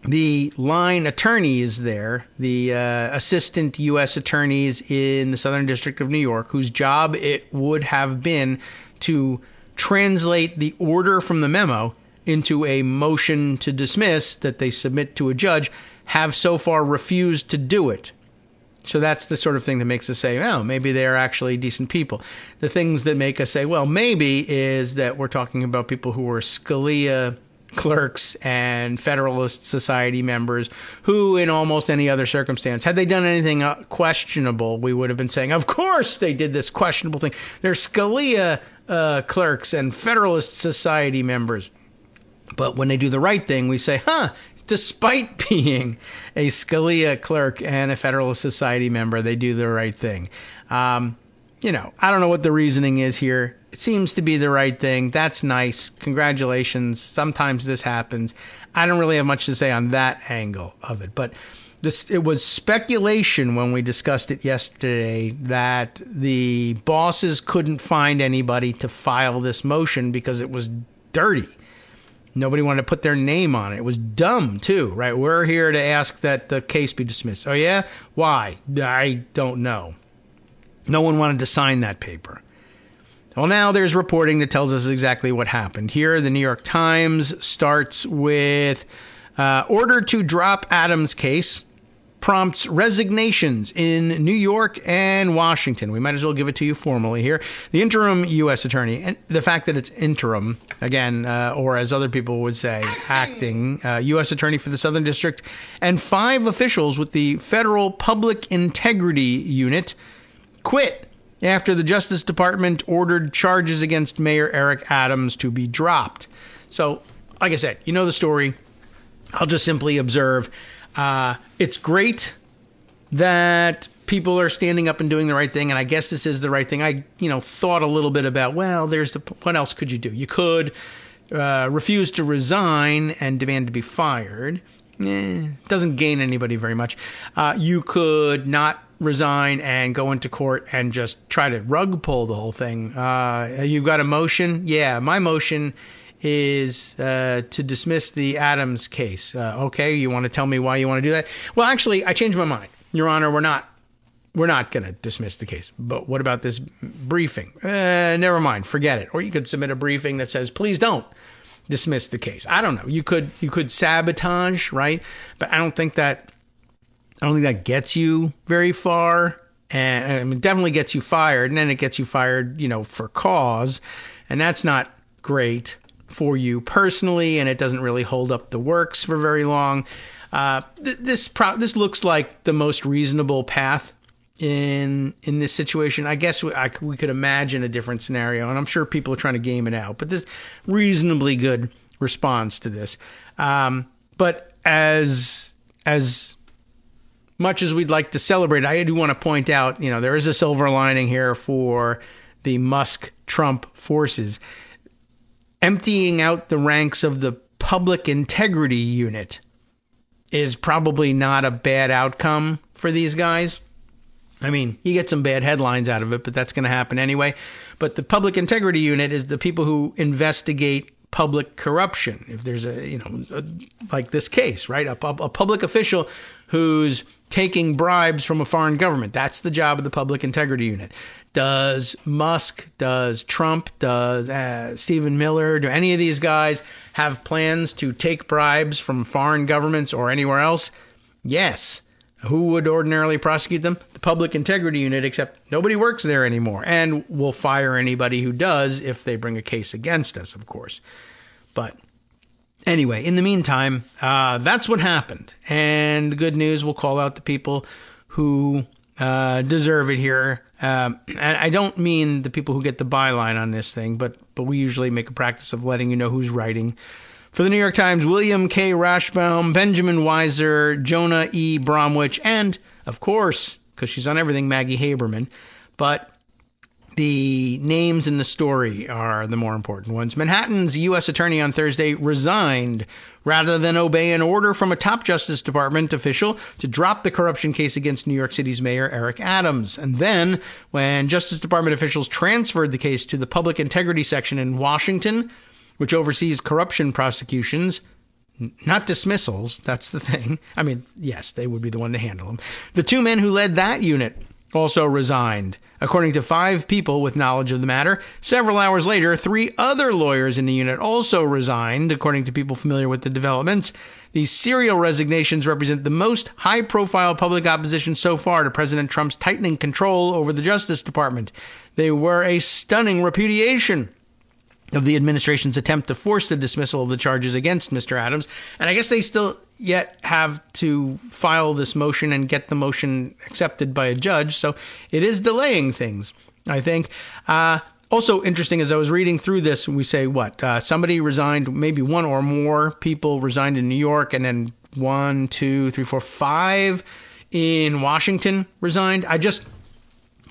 the line attorneys there, the assistant U.S. attorneys in the Southern District of New York, whose job it would have been to translate the order from the memo into a motion to dismiss that they submit to a judge, have so far refused to do it. So that's the sort of thing that makes us say, oh, maybe they're actually decent people. The things that make us say, well, maybe, is that we're talking about people who were Scalia clerks and Federalist Society members who, in almost any other circumstance, had they done anything questionable, we would have been saying, of course they did this questionable thing. They're Scalia clerks and Federalist Society members. But when they do the right thing, we say, despite being a Scalia clerk and a Federalist Society member, they do the right thing. I don't know what the reasoning is here. It seems to be the right thing. That's nice. Congratulations. Sometimes this happens. I don't really have much to say on that angle of it. But it was speculation when we discussed it yesterday that the bosses couldn't find anybody to file this motion because it was dirty. Nobody wanted to put their name on it. It was dumb, too, right? We're here to ask that the case be dismissed. Oh, yeah? Why? I don't know. No one wanted to sign that paper. Well, now there's reporting that tells us exactly what happened. Here, the New York Times starts with order to drop Adams case prompts resignations in New York and Washington. We might as well give it to you formally here. The interim U.S. attorney, and the fact that it's interim, again, or as other people would say, acting U.S. attorney for the Southern District, and 5 officials with the Federal Public Integrity Unit quit after the Justice Department ordered charges against Mayor Eric Adams to be dropped. So, like I said, you know the story. I'll just simply observe it's great that people are standing up and doing the right thing, and I guess this is the right thing. I, thought a little bit about, well, what else could you do? You could refuse to resign and demand to be fired. Doesn't gain anybody very much. You could not resign and go into court and just try to rug pull the whole thing. You've got a motion? Yeah, my motion is to dismiss the Adams case. Okay, you want to tell me why you want to do that? Well, actually, I changed my mind. Your Honor, we're not going to dismiss the case. But what about this briefing? Never mind, forget it. Or you could submit a briefing that says, please don't dismiss the case. I don't know. You could sabotage, right? But I don't think that gets you very far. And it definitely gets you fired. And then it gets you fired, for cause. And that's not great. for you personally, and it doesn't really hold up the works for very long. This looks like the most reasonable path in this situation. I guess we could imagine a different scenario, and I'm sure people are trying to game it out, but this reasonably good response to this. But as much as we'd like to celebrate, I do want to point out, there is a silver lining here for the Musk-Trump forces. Emptying out the ranks of the Public Integrity Unit is probably not a bad outcome for these guys. I mean, you get some bad headlines out of it, but that's going to happen anyway. But the Public Integrity Unit is the people who investigate public corruption. If there's like this case, right? A public official who's taking bribes from a foreign government. That's the job of the Public Integrity Unit. Does Musk, does Trump, does Stephen Miller, do any of these guys have plans to take bribes from foreign governments or anywhere else? Yes. Who would ordinarily prosecute them? The Public Integrity Unit, except nobody works there anymore. And we'll fire anybody who does if they bring a case against us, of course. But anyway, in the meantime, that's what happened. And the good news, we'll call out the people who deserve it here. And I don't mean the people who get the byline on this thing, but we usually make a practice of letting you know who's writing. For the New York Times, William K. Rashbaum, Benjamin Weiser, Jonah E. Bromwich, and, of course, because she's on everything, Maggie Haberman. But the names in the story are the more important ones. Manhattan's U.S. attorney on Thursday resigned rather than obey an order from a top Justice Department official to drop the corruption case against New York City's Mayor Eric Adams. And then, when Justice Department officials transferred the case to the Public Integrity Section in Washington, which oversees corruption prosecutions, not dismissals, that's the thing. I mean, yes, they would be the one to handle them. The two men who led that unit also resigned. According to 5 people with knowledge of the matter, several hours later, 3 other lawyers in the unit also resigned, according to people familiar with the developments. These serial resignations represent the most high-profile public opposition so far to President Trump's tightening control over the Justice Department. They were a stunning repudiation of the administration's attempt to force the dismissal of the charges against Mr. Adams. And I guess they still yet have to file this motion and get the motion accepted by a judge. So it is delaying things, I think. Also interesting, as I was reading through this, we say somebody resigned, maybe 1 or more people resigned in New York, and then 1, 2, 3, 4, 5 in Washington resigned. I just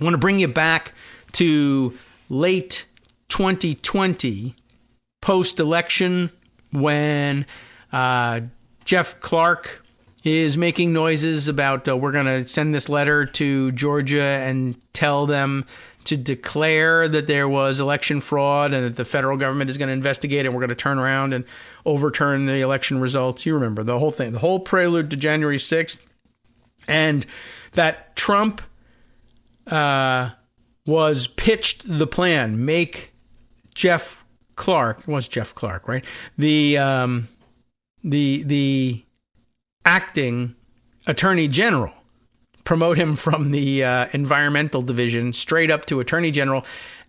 want to bring you back to late 2020, post-election, when Jeff Clark is making noises about we're going to send this letter to Georgia and tell them to declare that there was election fraud and that the federal government is going to investigate it, and we're going to turn around and overturn the election results. You remember the whole thing, the whole prelude to January 6th, and that Trump was pitched the plan, make Jeff Clark, it was Jeff Clark, right? The acting attorney general, promote him from the environmental division straight up to attorney general,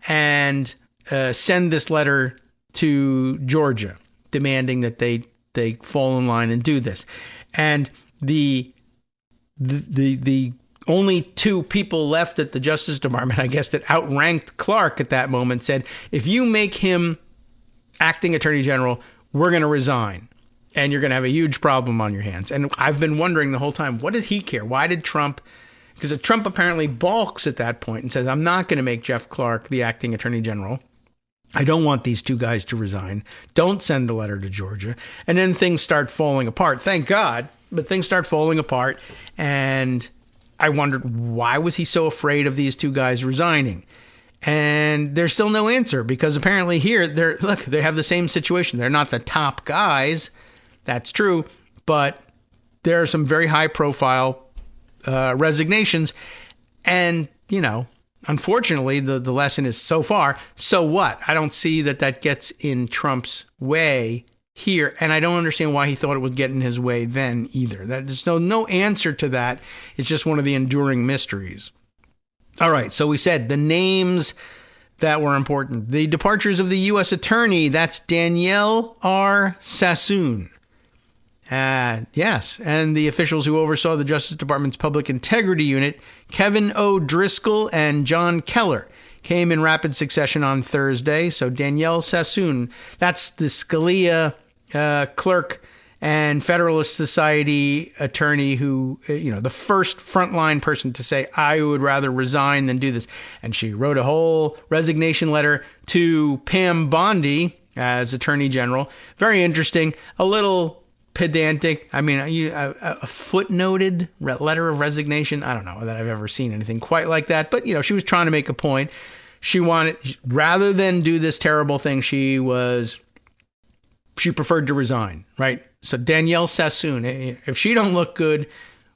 and send this letter to Georgia demanding that they fall in line and do this. And the only 2 people left at the Justice Department, I guess, that outranked Clark at that moment, said, if you make him acting attorney general, we're going to resign. And you're going to have a huge problem on your hands. And I've been wondering the whole time, what did he care? Why did Trump? Because Trump apparently balks at that point and says, I'm not going to make Jeff Clark the acting attorney general. I don't want these 2 guys to resign. Don't send the letter to Georgia. And then things start falling apart. Thank God. But things start falling apart. And I wondered, why was he so afraid of these 2 guys resigning? And there's still no answer, because apparently here, they have the same situation. They're not the top guys. That's true. But there are some very high profile resignations. And, unfortunately, the lesson is so far, so what? I don't see that gets in Trump's way here, and I don't understand why he thought it would get in his way then either. There's no answer to that. It's just one of the enduring mysteries. All right, so we said the names that were important. The departures of the U.S. Attorney, that's Danielle R. Sassoon. Yes, and the officials who oversaw the Justice Department's Public Integrity Unit, Kevin O. Driscoll and John Keller, came in rapid succession on Thursday. So Danielle Sassoon, that's the Scalia clerk and Federalist Society attorney who, the first frontline person to say, I would rather resign than do this. And she wrote a whole resignation letter to Pam Bondi as Attorney General. Very interesting, a little pedantic. I mean, a footnoted letter of resignation. I don't know that I've ever seen anything quite like that. But, she was trying to make a point. She wanted, rather than do this terrible thing, she preferred to resign, right? So Danielle Sassoon, if she don't look good,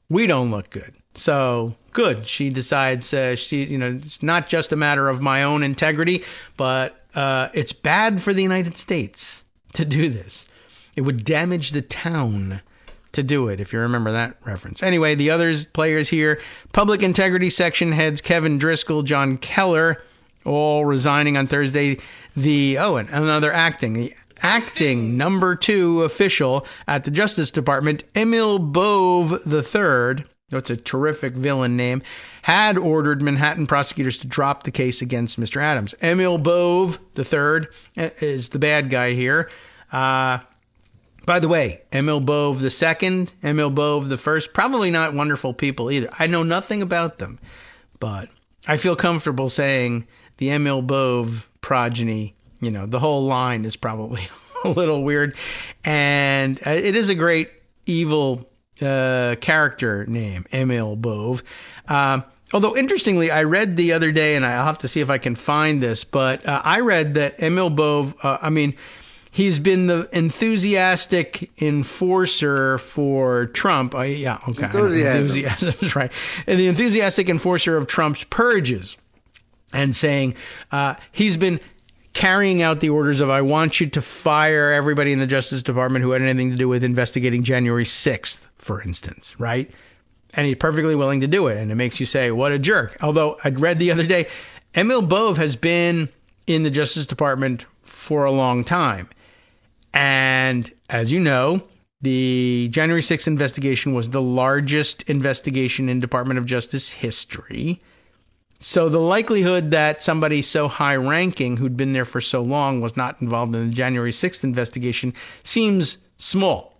we don't look good. So good. She decides it's not just a matter of my own integrity, but it's bad for the United States to do this. It would damage the town to do it, if you remember that reference. Anyway, the other players here, Public Integrity Section heads Kevin Driscoll, John Keller, all resigning on Thursday. And another the acting number 2 official at the Justice Department, Emil Bove III, that's a terrific villain name, had ordered Manhattan prosecutors to drop the case against Mr. Adams. Emil Bove III is the bad guy here. By the way, Emil Bove II, Emil Bove I, probably not wonderful people either. I know nothing about them, but I feel comfortable saying the Emil Bove progeny, the whole line is probably a little weird. And it is a great evil character name, Emil Bove. Although, interestingly, I read the other day, and I'll have to see if I can find this, but I read that Emil Bove, he's been the enthusiastic enforcer for Trump. Enthusiasm is right. And the enthusiastic enforcer of Trump's purges, and saying he's been carrying out the orders of, I want you to fire everybody in the Justice Department who had anything to do with investigating January 6th, for instance, right? And he's perfectly willing to do it. And it makes you say, what a jerk. Although I'd read the other day, Emil Bove has been in the Justice Department for a long time. And as you know, the January 6th investigation was the largest investigation in Department of Justice history. So the likelihood that somebody so high-ranking who'd been there for so long was not involved in the January 6th investigation seems small.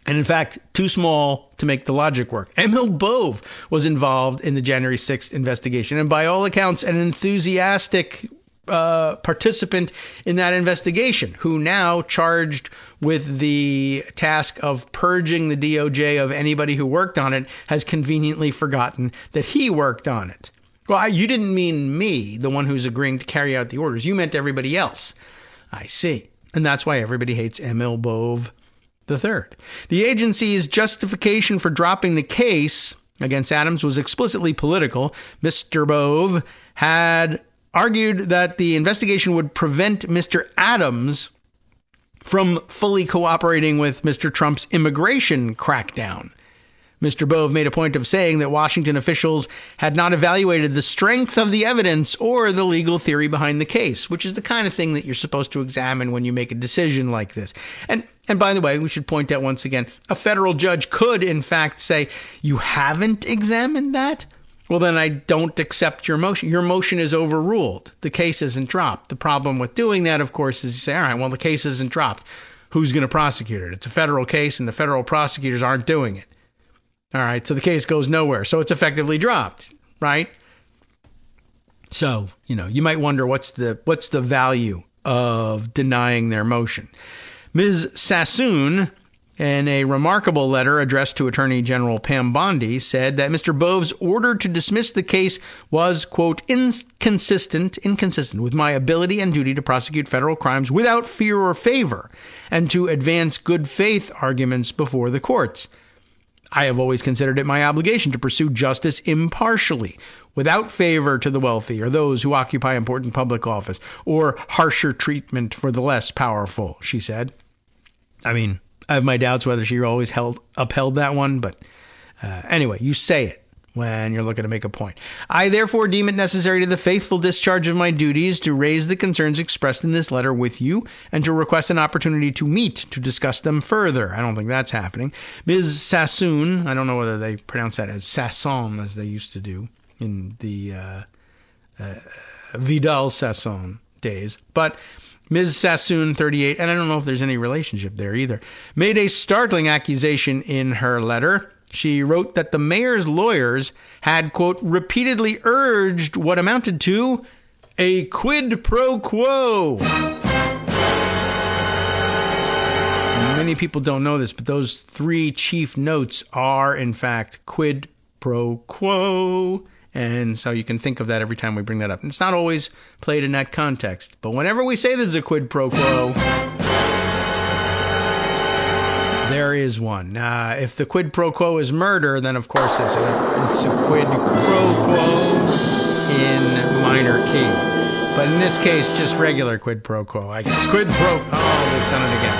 And in fact, too small to make the logic work. Emil Bove was involved in the January 6th investigation, and by all accounts, an enthusiastic participant in that investigation, who now charged with the task of purging the DOJ of anybody who worked on it, has conveniently forgotten that he worked on it. Well, you didn't mean me, the one who's agreeing to carry out the orders. You meant everybody else. I see. And that's why everybody hates Emil Bove III. The agency's justification for dropping the case against Adams was explicitly political. Mr. Bove had argued that the investigation would prevent Mr. Adams from fully cooperating with Mr. Trump's immigration crackdown. Mr. Bove made a point of saying that Washington officials had not evaluated the strength of the evidence or the legal theory behind the case, which is the kind of thing that you're supposed to examine when you make a decision like this. And by the way, we should point out once again, a federal judge could, in fact, say, you haven't examined that? Well, then I don't accept your motion. Your motion is overruled. The case isn't dropped. The problem with doing that, of course, is you say, all right, well, the case isn't dropped. Who's going to prosecute it? It's a federal case, and the federal prosecutors aren't doing it. All right, so the case goes nowhere. So it's effectively dropped, right? So, you might wonder what's the value of denying their motion. Ms. Sassoon, in a remarkable letter addressed to Attorney General Pam Bondi, said that Mr. Bove's order to dismiss the case was, quote, inconsistent with my ability and duty to prosecute federal crimes without fear or favor and to advance good faith arguments before the courts. I have always considered it my obligation to pursue justice impartially, without favor to the wealthy or those who occupy important public office, or harsher treatment for the less powerful, she said. I have my doubts whether she always upheld that one, but anyway, you say it. when you're looking to make a point. I therefore deem it necessary to the faithful discharge of my duties to raise the concerns expressed in this letter with you and to request an opportunity to meet to discuss them further. I don't think that's happening. Ms. Sassoon, I don't know whether they pronounce that as Sasson as they used to do in the Vidal Sassoon days, but Ms. Sassoon, 38, and I don't know if there's any relationship there either, made a startling accusation in her letter. She wrote that the mayor's lawyers had, quote, repeatedly urged what amounted to a quid pro quo. Many people don't know this, but those three chief notes are, in fact, quid pro quo. And so you can think of that every time we bring that up. And it's not always played in that context. But whenever we say there's a quid pro quo, there is one. If the quid pro quo is murder, then of course it's a quid pro quo in minor key. But in this case, just regular quid pro quo, I guess. Quid pro... Oh, we've done it again.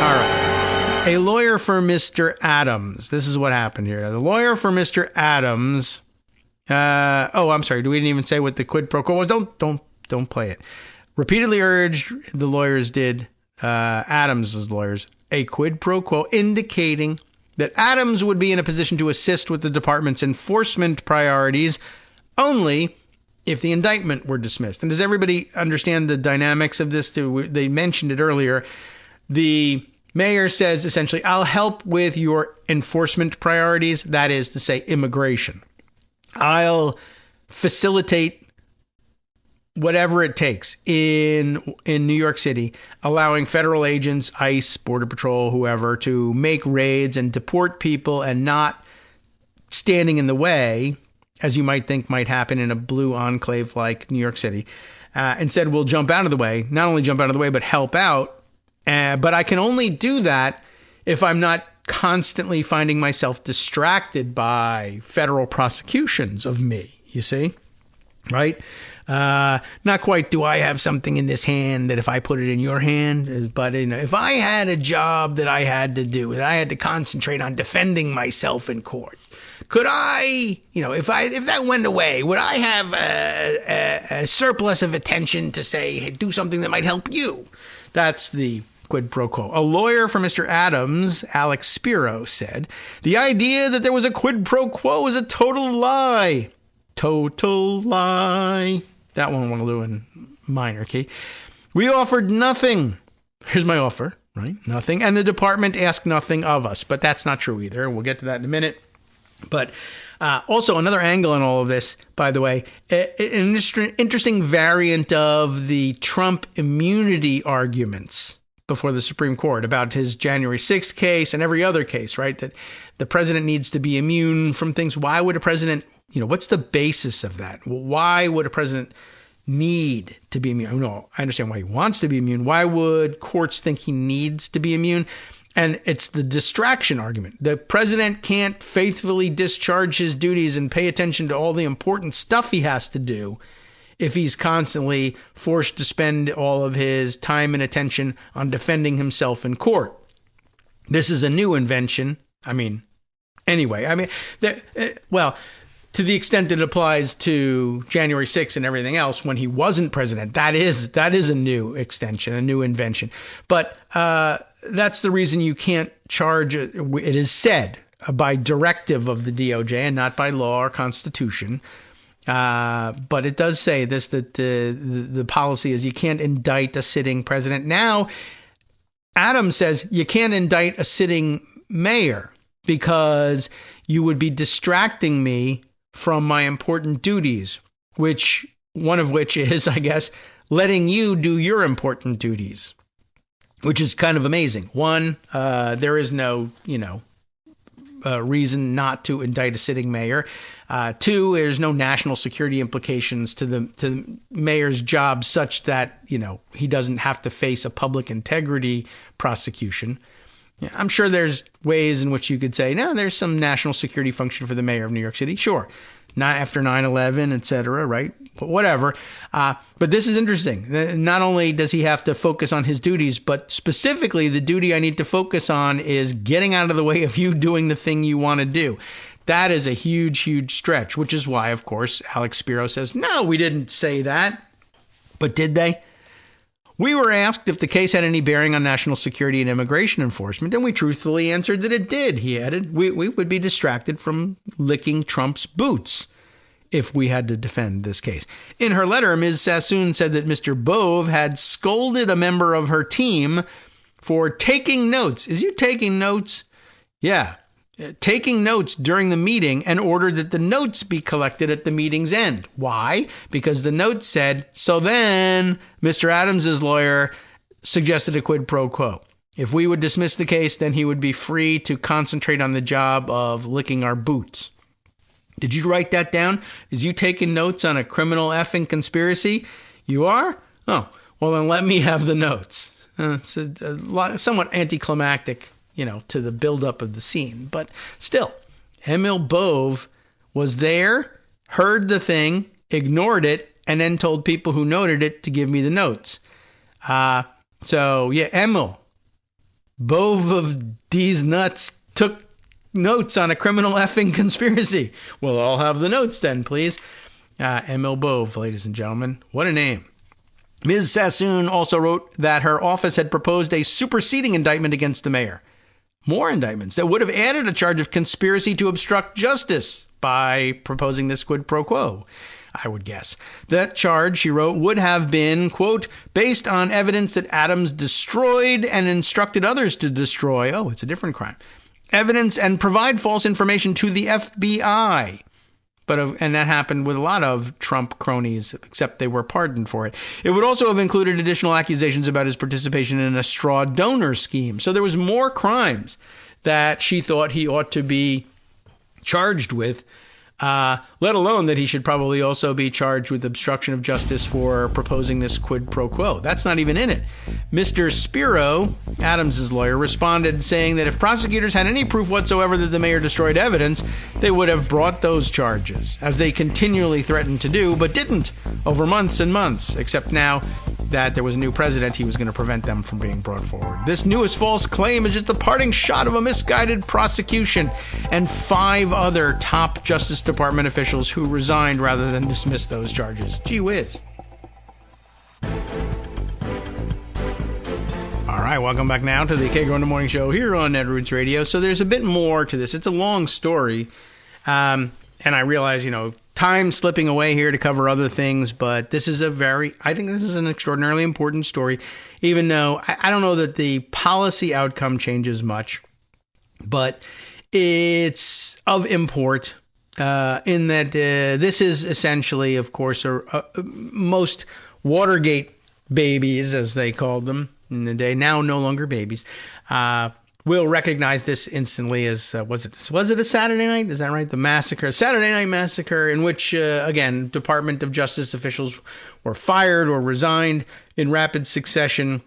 All right. A lawyer for Mr. Adams. This is what happened here. The lawyer for Mr. Adams... I'm sorry. We didn't even say what the quid pro quo was. Don't play it. Repeatedly urged, the lawyers did, Adams's lawyers, a quid pro quo indicating that Adams would be in a position to assist with the department's enforcement priorities only if the indictment were dismissed. And does everybody understand the dynamics of this? They mentioned it earlier. The mayor says essentially, I'll help with your enforcement priorities. That is to say, immigration. I'll facilitate whatever it takes in New York City, allowing federal agents, ICE, Border Patrol, whoever, to make raids and deport people and not standing in the way, as you might think might happen in a blue enclave like New York City. Instead, we'll jump out of the way, not only jump out of the way, but help out. But I can only do that if I'm not constantly finding myself distracted by federal prosecutions of me, you see? Right? Not quite, do I have something in this hand that if I put it in your hand, but if I had a job that I had to do, that I had to concentrate on defending myself in court, could I, if that went away, would I have a surplus of attention to say, hey, do something that might help you? That's the quid pro quo. A lawyer for Mr. Adams, Alex Spiro, said, the idea that there was a quid pro quo is a total lie. Total lie. That one we'll do in minor key. We offered nothing. Here's my offer, right? Nothing. And the department asked nothing of us. But that's not true either. We'll get to that in a minute. But also another angle in all of this, by the way, an interesting variant of the Trump immunity arguments before the Supreme Court about his January 6th case and every other case, right? That the president needs to be immune from things. Why would a president, what's the basis of that? Why would a president need to be immune? No, I understand why he wants to be immune. Why would courts think he needs to be immune? And it's the distraction argument. The president can't faithfully discharge his duties and pay attention to all the important stuff he has to do if he's constantly forced to spend all of his time and attention on defending himself in court. This is a new invention. To the extent that it applies to January 6th and everything else when he wasn't president, that is a new extension, a new invention. But that's the reason you can't charge, it is said, by directive of the DOJ and not by law or constitution. But it does say this, that the policy is you can't indict a sitting president. Now, Adams says you can't indict a sitting mayor because you would be distracting me from my important duties, one of which is, I guess, letting you do your important duties, which is kind of amazing. One, there is no, reason not to indict a sitting mayor. Two, there's no national security implications to the mayor's job such that, he doesn't have to face a public integrity prosecution. I'm sure there's ways in which you could say, no, there's some national security function for the mayor of New York City. Sure. Not after 9/11, et cetera, right? But whatever. But this is interesting. Not only does he have to focus on his duties, but specifically the duty I need to focus on is getting out of the way of you doing the thing you want to do. That is a huge, huge stretch, which is why, of course, Alex Spiro says, no, we didn't say that. But did they? We were asked if the case had any bearing on national security and immigration enforcement, and we truthfully answered that it did, he added. We would be distracted from licking Trump's boots if we had to defend this case. In her letter, Ms. Sassoon said that Mr. Bove had scolded a member of her team for taking notes. Is you taking notes? Yeah. Taking notes during the meeting and ordered that the notes be collected at the meeting's end. Why? Because the note said, so then Mr. Adams's lawyer suggested a quid pro quo. If we would dismiss the case, then he would be free to concentrate on the job of licking our boots. Did you write that down? Is you taking notes on a criminal effing conspiracy? You are? Oh, well then let me have the notes. It's somewhat anticlimactic, to the buildup of the scene. But still, Emil Bove was there, heard the thing, ignored it, and then told people who noted it to give me the notes. Emil Bove of these nuts took notes on a criminal effing conspiracy. Well, I'll have the notes then, please. Emil Bove, ladies and gentlemen. What a name. Ms. Sassoon also wrote that her office had proposed a superseding indictment against the mayor. More indictments that would have added a charge of conspiracy to obstruct justice by proposing this quid pro quo, I would guess. That charge, she wrote, would have been, quote, based on evidence that Adams destroyed and instructed others to destroy. Oh, it's a different crime. Evidence and provide false information to the FBI. And that happened with a lot of Trump cronies, except they were pardoned for it. It would also have included additional accusations about his participation in a straw donor scheme. So there was more crimes that she thought he ought to be charged with, let alone that he should probably also be charged with obstruction of justice for proposing this quid pro quo. That's not even in it. Mr. Spiro, Adams's lawyer, responded saying that if prosecutors had any proof whatsoever that the mayor destroyed evidence, they would have brought those charges, as they continually threatened to do, but didn't over months and months, except now that there was a new president, he was going to prevent them from being brought forward. This newest false claim is just the parting shot of a misguided prosecution and 5 other top Justice Department officials who resigned rather than dismiss those charges. Gee whiz. All right, welcome back now to the Kagro in the Morning Show here on Edwards Radio. So there's a bit more to this. It's a long story, and I realize, time slipping away here to cover other things, but this is I think this is an extraordinarily important story, even though I don't know that the policy outcome changes much, but it's of import. In that this is essentially, of course, most Watergate babies, as they called them in the day, now no longer babies, will recognize this instantly as, was it a Saturday night? Is that right? The massacre, Saturday Night Massacre, in which, again, Department of Justice officials were fired or resigned in rapid succession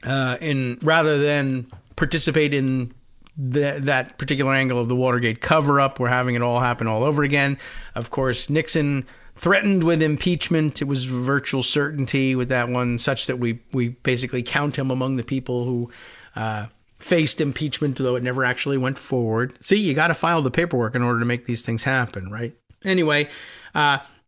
rather than participate in that particular angle of the Watergate cover-up. We're having it all happen all over again. Of course, Nixon threatened with impeachment. It was virtual certainty with that one, such that we basically count him among the people who faced impeachment, though it never actually went forward. See, you got to file the paperwork in order to make these things happen, right? Anyway,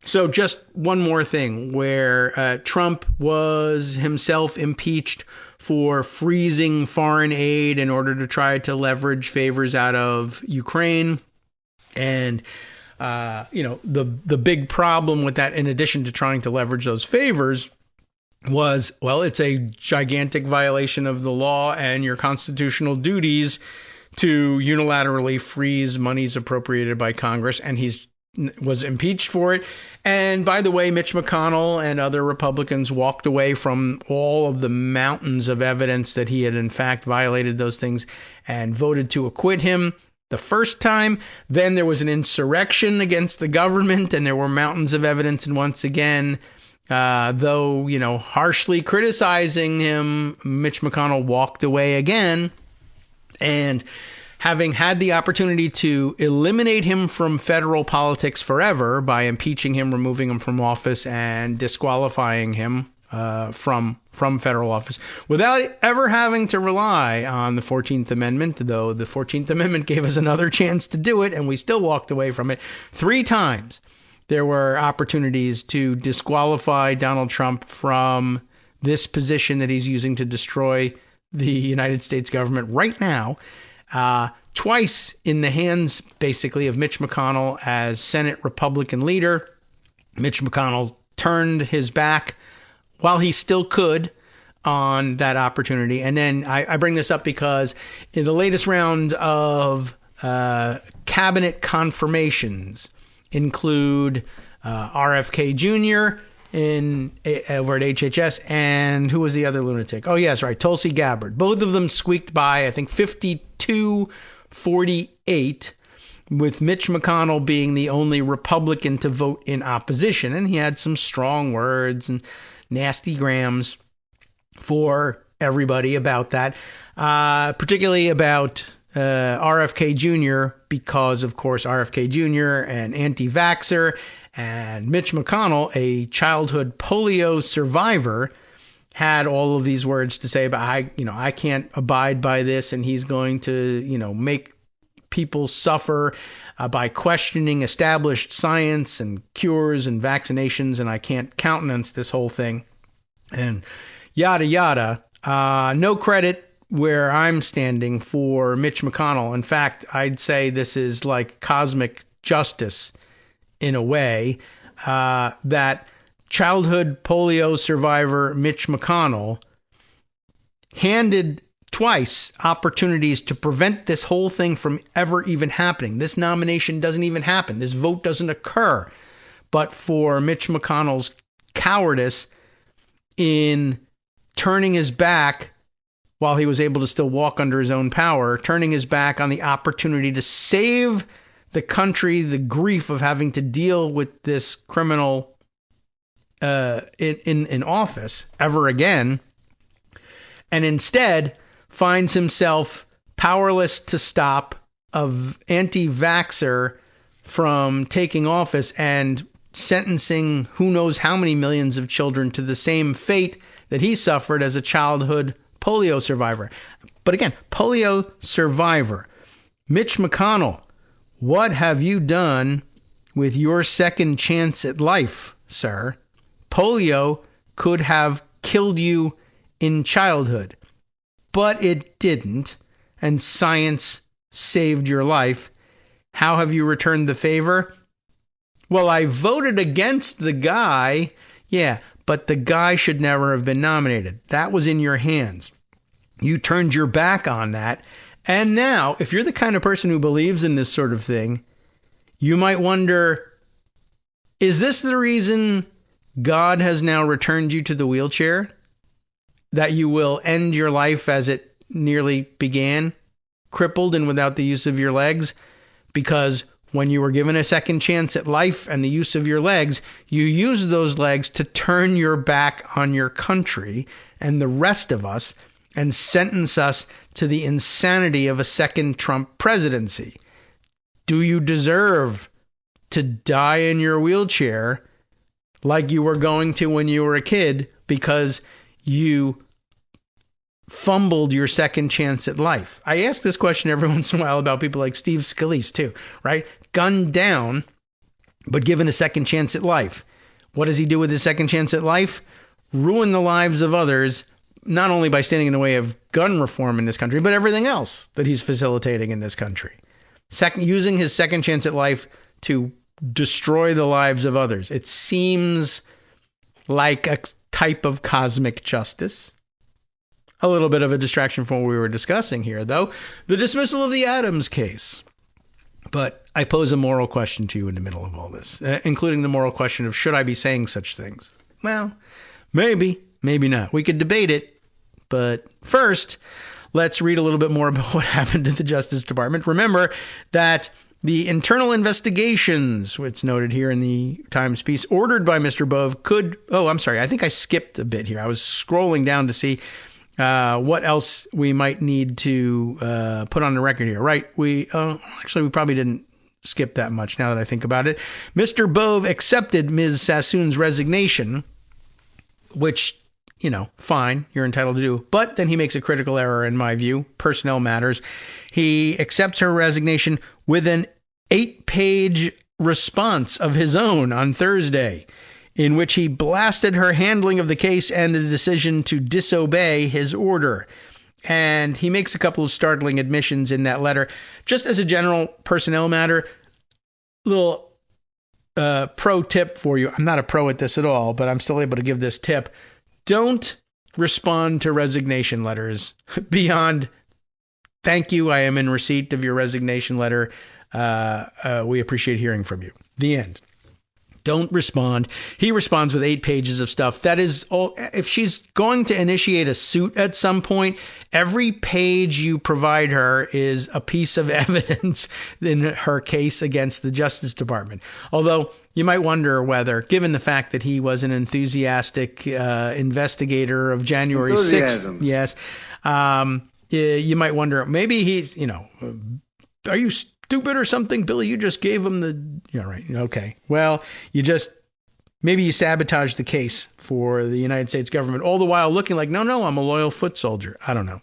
so just one more thing where Trump was himself impeached for freezing foreign aid in order to try to leverage favors out of Ukraine. And, the big problem with that, in addition to trying to leverage those favors, was, well, it's a gigantic violation of the law and your constitutional duties to unilaterally freeze monies appropriated by Congress. And was impeached for it. And by the way, Mitch McConnell and other Republicans walked away from all of the mountains of evidence that he had in fact violated those things and voted to acquit him the first time. Then there was an insurrection against the government and there were mountains of evidence. And once again, though, harshly criticizing him, Mitch McConnell walked away again. And having had the opportunity to eliminate him from federal politics forever by impeaching him, removing him from office, and disqualifying him, from federal office without ever having to rely on the 14th Amendment, though the 14th Amendment gave us another chance to do it, and we still walked away from it 3 times. There were opportunities to disqualify Donald Trump from this position that he's using to destroy the United States government right now, twice in the hands, basically, of Mitch McConnell as Senate Republican leader. Mitch McConnell turned his back while he still could on that opportunity. And then I bring this up because in the latest round of cabinet confirmations include RFK Jr. over at HHS, and who was the other lunatic? Oh, yes, right, Tulsi Gabbard. Both of them squeaked by, I think, 52-48, with Mitch McConnell being the only Republican to vote in opposition. And he had some strong words and nasty grams for everybody about that, particularly about RFK Jr., because, of course, RFK Jr., an anti-vaxxer, and Mitch McConnell, a childhood polio survivor, had all of these words to say about, I can't abide by this, and he's going to, make people suffer by questioning established science and cures and vaccinations, and I can't countenance this whole thing, and yada, yada. No credit where I'm standing for Mitch McConnell. In fact, I'd say this is like cosmic justice in a way, that childhood polio survivor Mitch McConnell handed twice opportunities to prevent this whole thing from ever even happening. This nomination doesn't even happen. This vote doesn't occur. But for Mitch McConnell's cowardice in turning his back while he was able to still walk under his own power, turning his back on the opportunity to save the country the grief of having to deal with this criminal in office ever again, and instead finds himself powerless to stop an anti-vaxxer from taking office and sentencing who knows how many millions of children to the same fate that he suffered as a childhood polio survivor. But again, polio survivor. Mitch McConnell, what have you done with your second chance at life, sir? Polio could have killed you in childhood, but it didn't, and science saved your life. How have you returned the favor? Well, I voted against the guy. Yeah, but the guy should never have been nominated. That was in your hands. You turned your back on that. And now, if you're the kind of person who believes in this sort of thing, you might wonder, is this the reason God has now returned you to the wheelchair? That you will end your life as it nearly began, crippled and without the use of your legs? Because when you were given a second chance at life and the use of your legs, you used those legs to turn your back on your country and the rest of us and sentence us to the insanity of a second Trump presidency. Do you deserve to die in your wheelchair like you were going to when you were a kid because you fumbled your second chance at life? I ask this question every once in a while about people like Steve Scalise too, right? Gunned down, but given a second chance at life. What does he do with his second chance at life? Ruin the lives of others, not only by standing in the way of gun reform in this country, but everything else that he's facilitating in this country. Using his second chance at life to destroy the lives of others. It seems like a type of cosmic justice. A little bit of a distraction from what we were discussing here, though. The dismissal of the Adams case. But I pose a moral question to you in the middle of all this, including the moral question of, should I be saying such things? Well, maybe, maybe not. We could debate it. But first, let's read a little bit more about what happened to the Justice Department. Remember that the internal investigations, it's noted here in the Times piece, ordered by Mr. Bove I think I skipped a bit here. I was scrolling down to see what else we might need to put on the record here. Right. We probably didn't skip that much now that I think about it. Mr. Bove accepted Ms. Sassoon's resignation which, fine, you're entitled to do. But then he makes a critical error, in my view, personnel matters. He accepts her resignation with an 8-page response of his own on Thursday, in which he blasted her handling of the case and the decision to disobey his order. And he makes a couple of startling admissions in that letter. Just as a general personnel matter, little pro tip for you. I'm not a pro at this at all, but I'm still able to give this tip. Don't respond to resignation letters beyond, thank you, I am in receipt of your resignation letter. We appreciate hearing from you. The end. Don't respond. He responds with 8 pages of stuff. That is all. If she's going to initiate a suit at some point, every page you provide her is a piece of evidence in her case against the Justice Department. Although you might wonder whether, given the fact that he was an enthusiastic investigator of January 6th, yes, you might wonder, maybe he's, are you stupid or something, Billy? You just gave him right. Okay. Well, maybe you sabotage the case for the United States government, all the while looking like, no, I'm a loyal foot soldier. I don't know.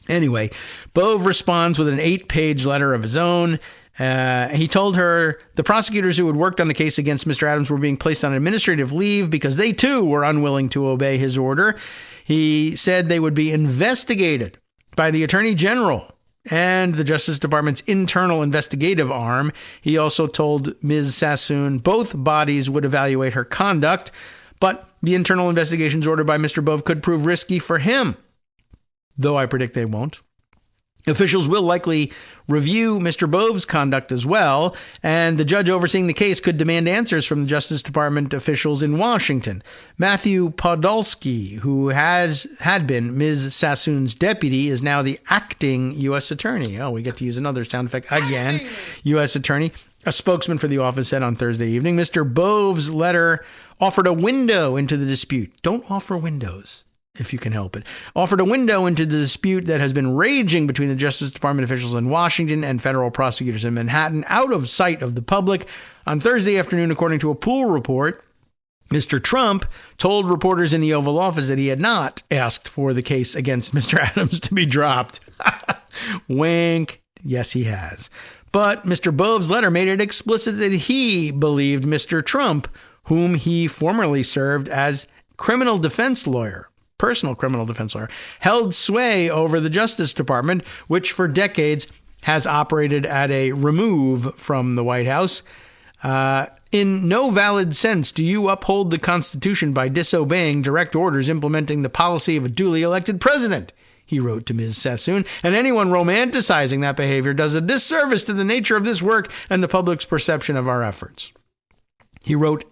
Anyway, Bove responds with an 8-page letter of his own. He told her the prosecutors who had worked on the case against Mr. Adams were being placed on administrative leave because they too were unwilling to obey his order. He said they would be investigated by the Attorney General and the Justice Department's internal investigative arm. He also told Ms. Sassoon both bodies would evaluate her conduct, but the internal investigations ordered by Mr. Bove could prove risky for him, though I predict they won't. Officials will likely review Mr. Bove's conduct as well, and the judge overseeing the case could demand answers from the Justice Department officials in Washington. Matthew Podolsky, who had been Ms. Sassoon's deputy, is now the acting U.S. attorney. Oh, we get to use another sound effect again. U.S. attorney. A spokesman for the office said on Thursday evening, Mr. Bove's letter offered a window into the dispute. Don't offer windows if you can help it. Offered a window into the dispute that has been raging between the Justice Department officials in Washington and federal prosecutors in Manhattan, out of sight of the public. On Thursday afternoon, according to a pool report, Mr. Trump told reporters in the Oval Office that he had not asked for the case against Mr. Adams to be dropped. Wink. Yes, he has. But Mr. Bove's letter made it explicit that he believed Mr. Trump, whom he formerly served as criminal defense lawyer, personal criminal defense lawyer, held sway over the Justice Department, which for decades has operated at a remove from the White House. In no valid sense do you uphold the Constitution by disobeying direct orders implementing the policy of a duly elected president, he wrote to Ms. Sassoon, and anyone romanticizing that behavior does a disservice to the nature of this work and the public's perception of our efforts. He wrote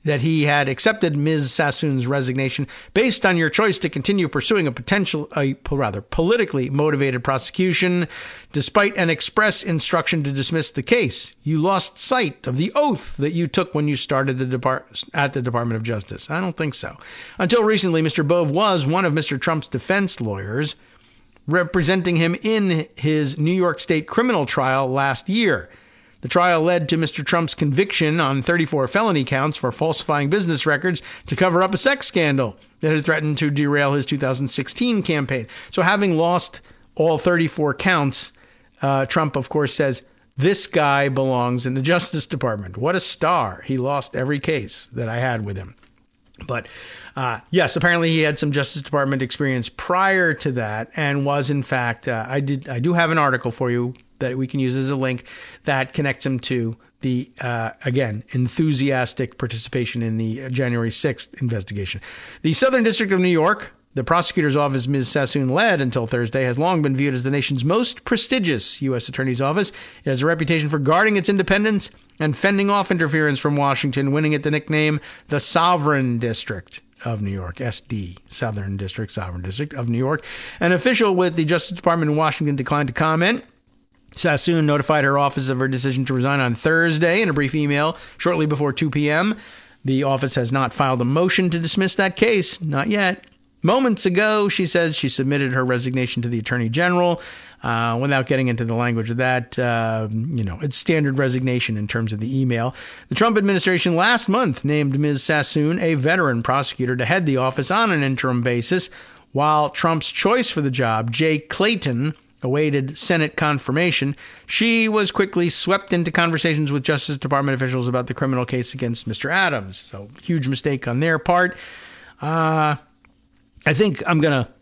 that he had accepted Ms. Sassoon's resignation based on your choice to continue pursuing a politically motivated prosecution, despite an express instruction to dismiss the case. You lost sight of the oath that you took when you started at the Department of Justice. I don't think so. Until recently, Mr. Bove was one of Mr. Trump's defense lawyers, representing him in his New York State criminal trial last year. The trial led to Mr. Trump's conviction on 34 felony counts for falsifying business records to cover up a sex scandal that had threatened to derail his 2016 campaign. So having lost all 34 counts, Trump, of course, says, this guy belongs in the Justice Department. What a star. He lost every case that I had with him. But yes, apparently he had some Justice Department experience prior to that and was, in fact, I do have an article for you that we can use as a link that connects him to the, again, enthusiastic participation in the January 6th investigation. The Southern District of New York, the prosecutor's office Ms. Sassoon led until Thursday, has long been viewed as the nation's most prestigious U.S. Attorney's Office. It has a reputation for guarding its independence and fending off interference from Washington, winning it the nickname the Sovereign District of New York, SD, Southern District, Sovereign District of New York. An official with the Justice Department in Washington declined to comment. Sassoon notified her office of her decision to resign on Thursday in a brief email shortly before 2 p.m. The office has not filed a motion to dismiss that case. Not yet. Moments ago, she says she submitted her resignation to the Attorney General. Without getting into the language of that, it's standard resignation in terms of the email. The Trump administration last month named Ms. Sassoon, a veteran prosecutor, to head the office on an interim basis, while Trump's choice for the job, Jay Clayton, awaited Senate confirmation. She was quickly swept into conversations with Justice Department officials about the criminal case against Mr. Adams. So, huge mistake on their part. I think I'm going to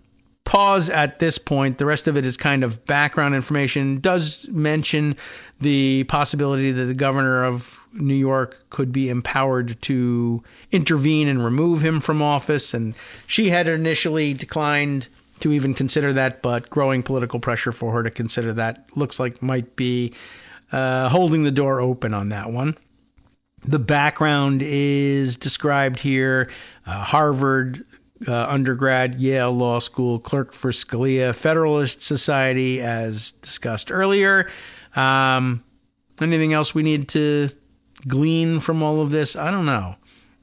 pause at this point. The rest of it is kind of background information. Does mention the possibility that the governor of New York could be empowered to intervene and remove him from office. And she had initially declined to even consider that, but growing political pressure for her to consider that looks like might be holding the door open on that one. The background is described here. Harvard undergrad, Yale Law School, clerk for Scalia, Federalist Society, as discussed earlier. Anything else we need to glean from all of this? I don't know.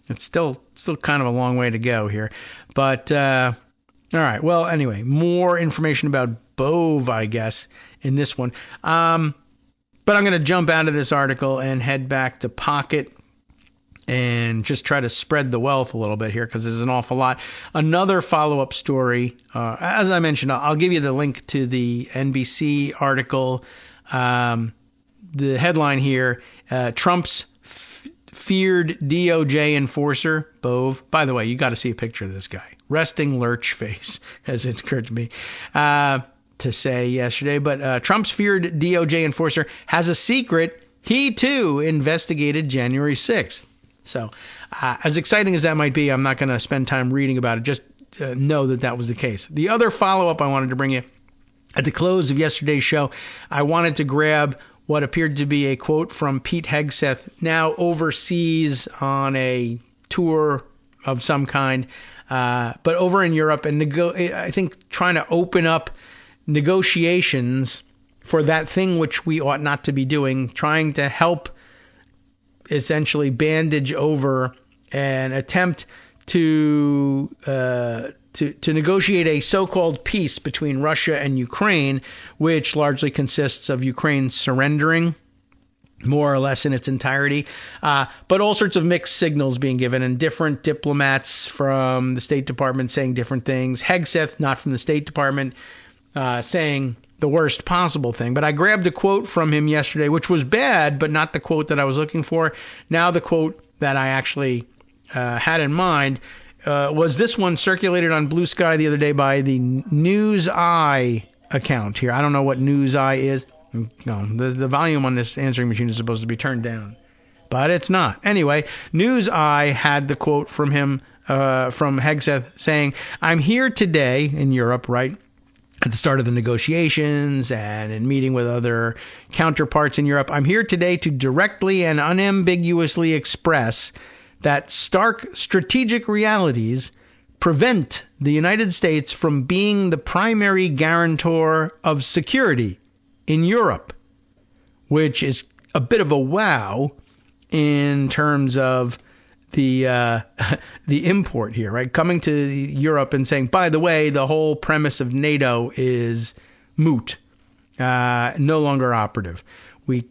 It's still kind of a long way to go here. But all right. Well, anyway, more information about Bove, I guess, in this one. But I'm going to jump out of this article and head back to Pocket and just try to spread the wealth a little bit here because there's an awful lot. Another follow-up story. As I mentioned, I'll give you the link to the NBC article. The headline here, Trump's feared DOJ enforcer, Bove. By the way, you got to see a picture of this guy. Resting lurch face, as it occurred to me to say yesterday. But Trump's feared DOJ enforcer has a secret. He, too, investigated January 6th. So as exciting as that might be, I'm not going to spend time reading about it. Just know that was the case. The other follow-up I wanted to bring you, at the close of yesterday's show, I wanted to grab what appeared to be a quote from Pete Hegseth, now overseas on a tour of some kind, but over in Europe, and I think trying to open up negotiations for that thing which we ought not to be doing, trying to help essentially bandage over an attempt to negotiate a so-called peace between Russia and Ukraine, which largely consists of Ukraine surrendering more or less in its entirety, but all sorts of mixed signals being given, and different diplomats from the State Department saying different things. Hegseth, not from the State Department, saying the worst possible thing. But I grabbed a quote from him yesterday, which was bad, but not the quote that I was looking for. Now the quote that I actually had in mind was this one circulated on Blue Sky the other day by the DOGEy account here. I don't know what DOGEy is. No, the volume on this answering machine is supposed to be turned down, but it's not. Anyway, DOGEy had the quote from him, from Hegseth, saying, "I'm here today," in Europe, right, at the start of the negotiations and in meeting with other counterparts in Europe, "I'm here today to directly and unambiguously express that stark strategic realities prevent the United States from being the primary guarantor of security in Europe," which is a bit of a wow in terms of the import here, right? Coming to Europe and saying, by the way, the whole premise of NATO is moot, no longer operative. We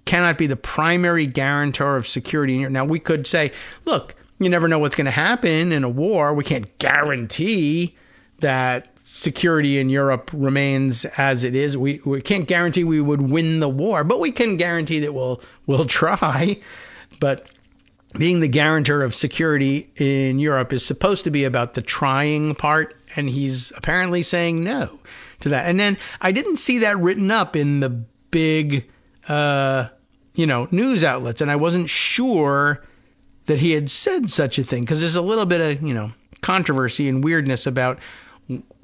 cannot be the primary guarantor of security in Europe. Now, we could say, look, you never know what's going to happen in a war. We can't guarantee that security in Europe remains as it is. We can't guarantee we would win the war, but we can guarantee that we'll try. But being the guarantor of security in Europe is supposed to be about the trying part, and he's apparently saying no to that. And then I didn't see that written up in the big, news outlets, and I wasn't sure that he had said such a thing, because there's a little bit of, controversy and weirdness about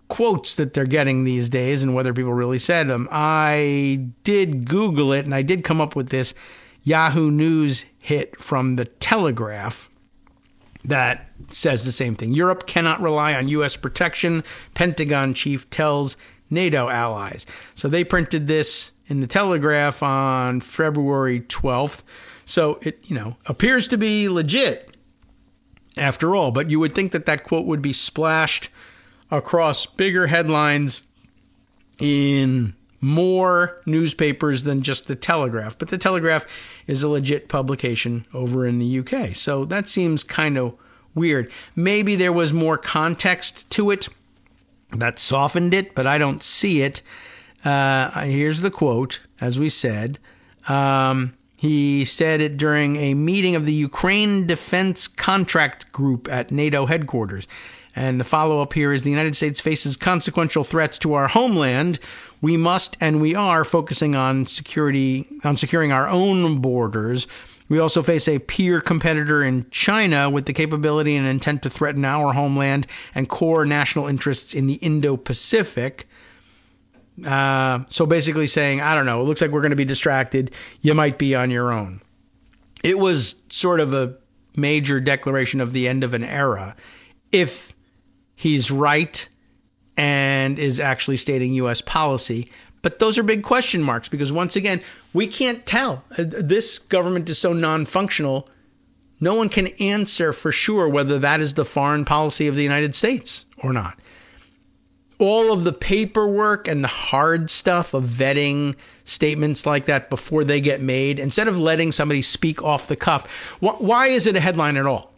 quotes that they're getting these days and whether people really said them. I did Google it, and I did come up with this Yahoo News hit from the Telegraph that says the same thing. Europe cannot rely on U.S. protection, Pentagon chief tells NATO allies. So they printed this in the Telegraph on February 12th. So it, appears to be legit after all. But you would think that quote would be splashed across bigger headlines in more newspapers than just the Telegraph. But the Telegraph is a legit publication over in the UK. So that seems kind of weird. Maybe there was more context to it that softened it, but I don't see it. Here's the quote, as we said. He said it during a meeting of the Ukraine Defense Contract Group at NATO headquarters. And the follow-up here is the United States faces consequential threats to our homeland. We must and we are focusing on securing our own borders. We also face a peer competitor in China with the capability and intent to threaten our homeland and core national interests in the Indo-Pacific. So basically saying, I don't know, it looks like we're going to be distracted. You might be on your own. It was sort of a major declaration of the end of an era. If he's right and is actually stating U.S. policy. But those are big question marks because, once again, we can't tell. This government is so non-functional, no one can answer for sure whether that is the foreign policy of the United States or not. All of the paperwork and the hard stuff of vetting statements like that before they get made, instead of letting somebody speak off the cuff, why is it a headline at all?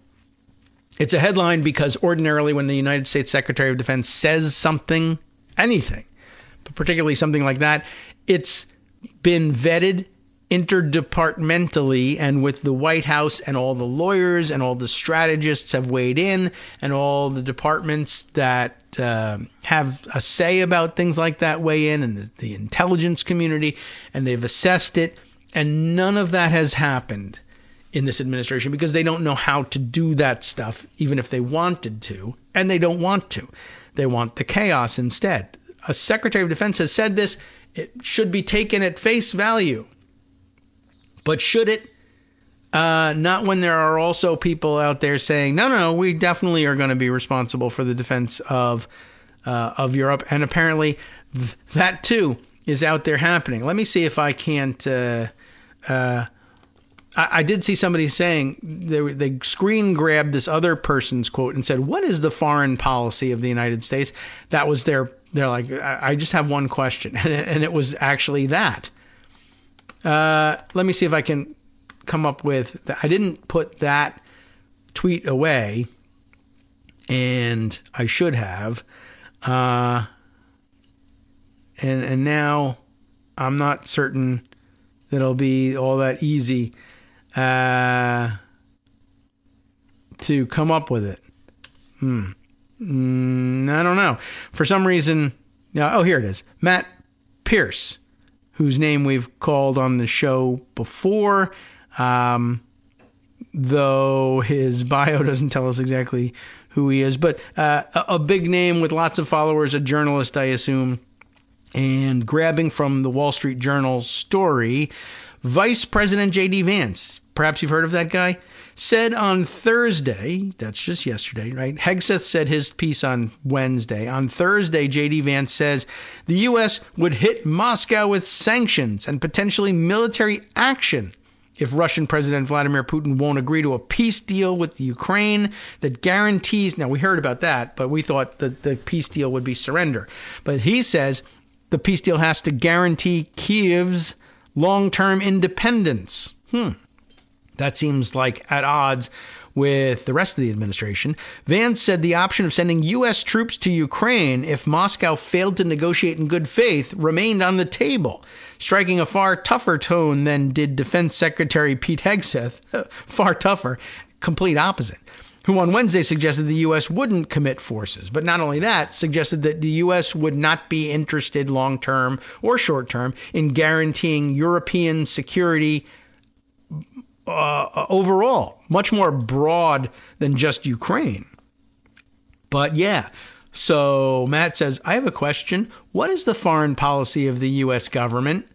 It's a headline because ordinarily when the United States Secretary of Defense says something, anything, but particularly something like that, it's been vetted interdepartmentally and with the White House, and all the lawyers and all the strategists have weighed in, and all the departments that have a say about things like that weigh in, and the intelligence community, and they've assessed it, and none of that has happened in this administration because they don't know how to do that stuff, even if they wanted to, and they don't want to. They want the chaos instead. A Secretary of Defense has said this. It should be taken at face value. But should it? Not when there are also people out there saying, no, we definitely are going to be responsible for the defense of Europe. And apparently that, too, is out there happening. Let me see if I can't... I did see somebody saying they screen grabbed this other person's quote and said, what is the foreign policy of the United States? That was they're like, I just have one question. And it was actually that. Let me see if I can come up with, I didn't put that tweet away, and I should have. And now I'm not certain that it'll be all that easy to come up with it. I don't know. For some reason, here it is. Matt Pierce, whose name we've called on the show before, though his bio doesn't tell us exactly who he is, but a big name with lots of followers, a journalist, I assume, and grabbing from the Wall Street Journal's story, Vice President JD Vance, perhaps you've heard of that guy, said on Thursday, that's just yesterday, right? Hegseth said his piece on Wednesday. On Thursday, JD Vance says the U.S. would hit Moscow with sanctions and potentially military action if Russian President Vladimir Putin won't agree to a peace deal with Ukraine that guarantees, now we heard about that, but we thought that the peace deal would be surrender. But he says the peace deal has to guarantee Kiev's long-term independence. That seems like at odds with the rest of the administration. Vance said the option of sending U.S. troops to Ukraine if Moscow failed to negotiate in good faith remained on the table, striking a far tougher tone than did Defense Secretary Pete Hegseth, far tougher, complete opposite, who on Wednesday suggested the U.S. wouldn't commit forces. But not only that, suggested that the U.S. would not be interested long-term or short-term in guaranteeing European security overall, much more broad than just Ukraine. But yeah, so Matt says, I have a question. What is the foreign policy of the U.S. government?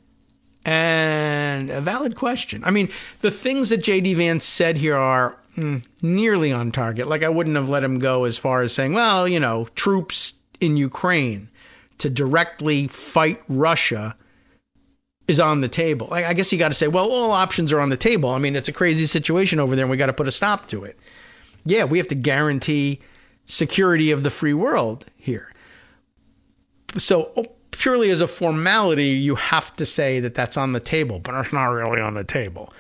And a valid question. I mean, the things that JD Vance said here are nearly on target. Like, I wouldn't have let him go as far as saying, well, troops in Ukraine to directly fight Russia is on the table. I guess you got to say, well, all options are on the table. I mean, it's a crazy situation over there and we got to put a stop to it. Yeah, we have to guarantee security of the free world here. So purely as a formality, you have to say that that's on the table, but it's not really on the table.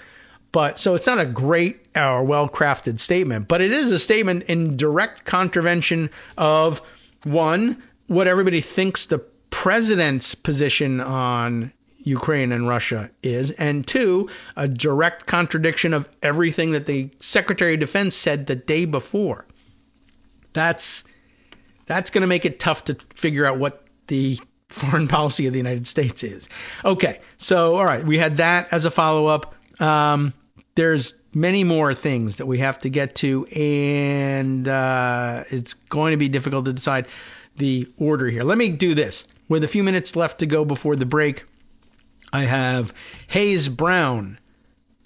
But so it's not a great or well-crafted statement, but it is a statement in direct contravention of, one, what everybody thinks the president's position on Ukraine and Russia is, and two, a direct contradiction of everything that the Secretary of Defense said the day before. That's going to make it tough to figure out what the foreign policy of the United States is. Okay, so all right, we had that as a follow-up. There's many more things that we have to get to, and it's going to be difficult to decide the order here. Let me do this. With a few minutes left to go before the break, I have Hayes Brown,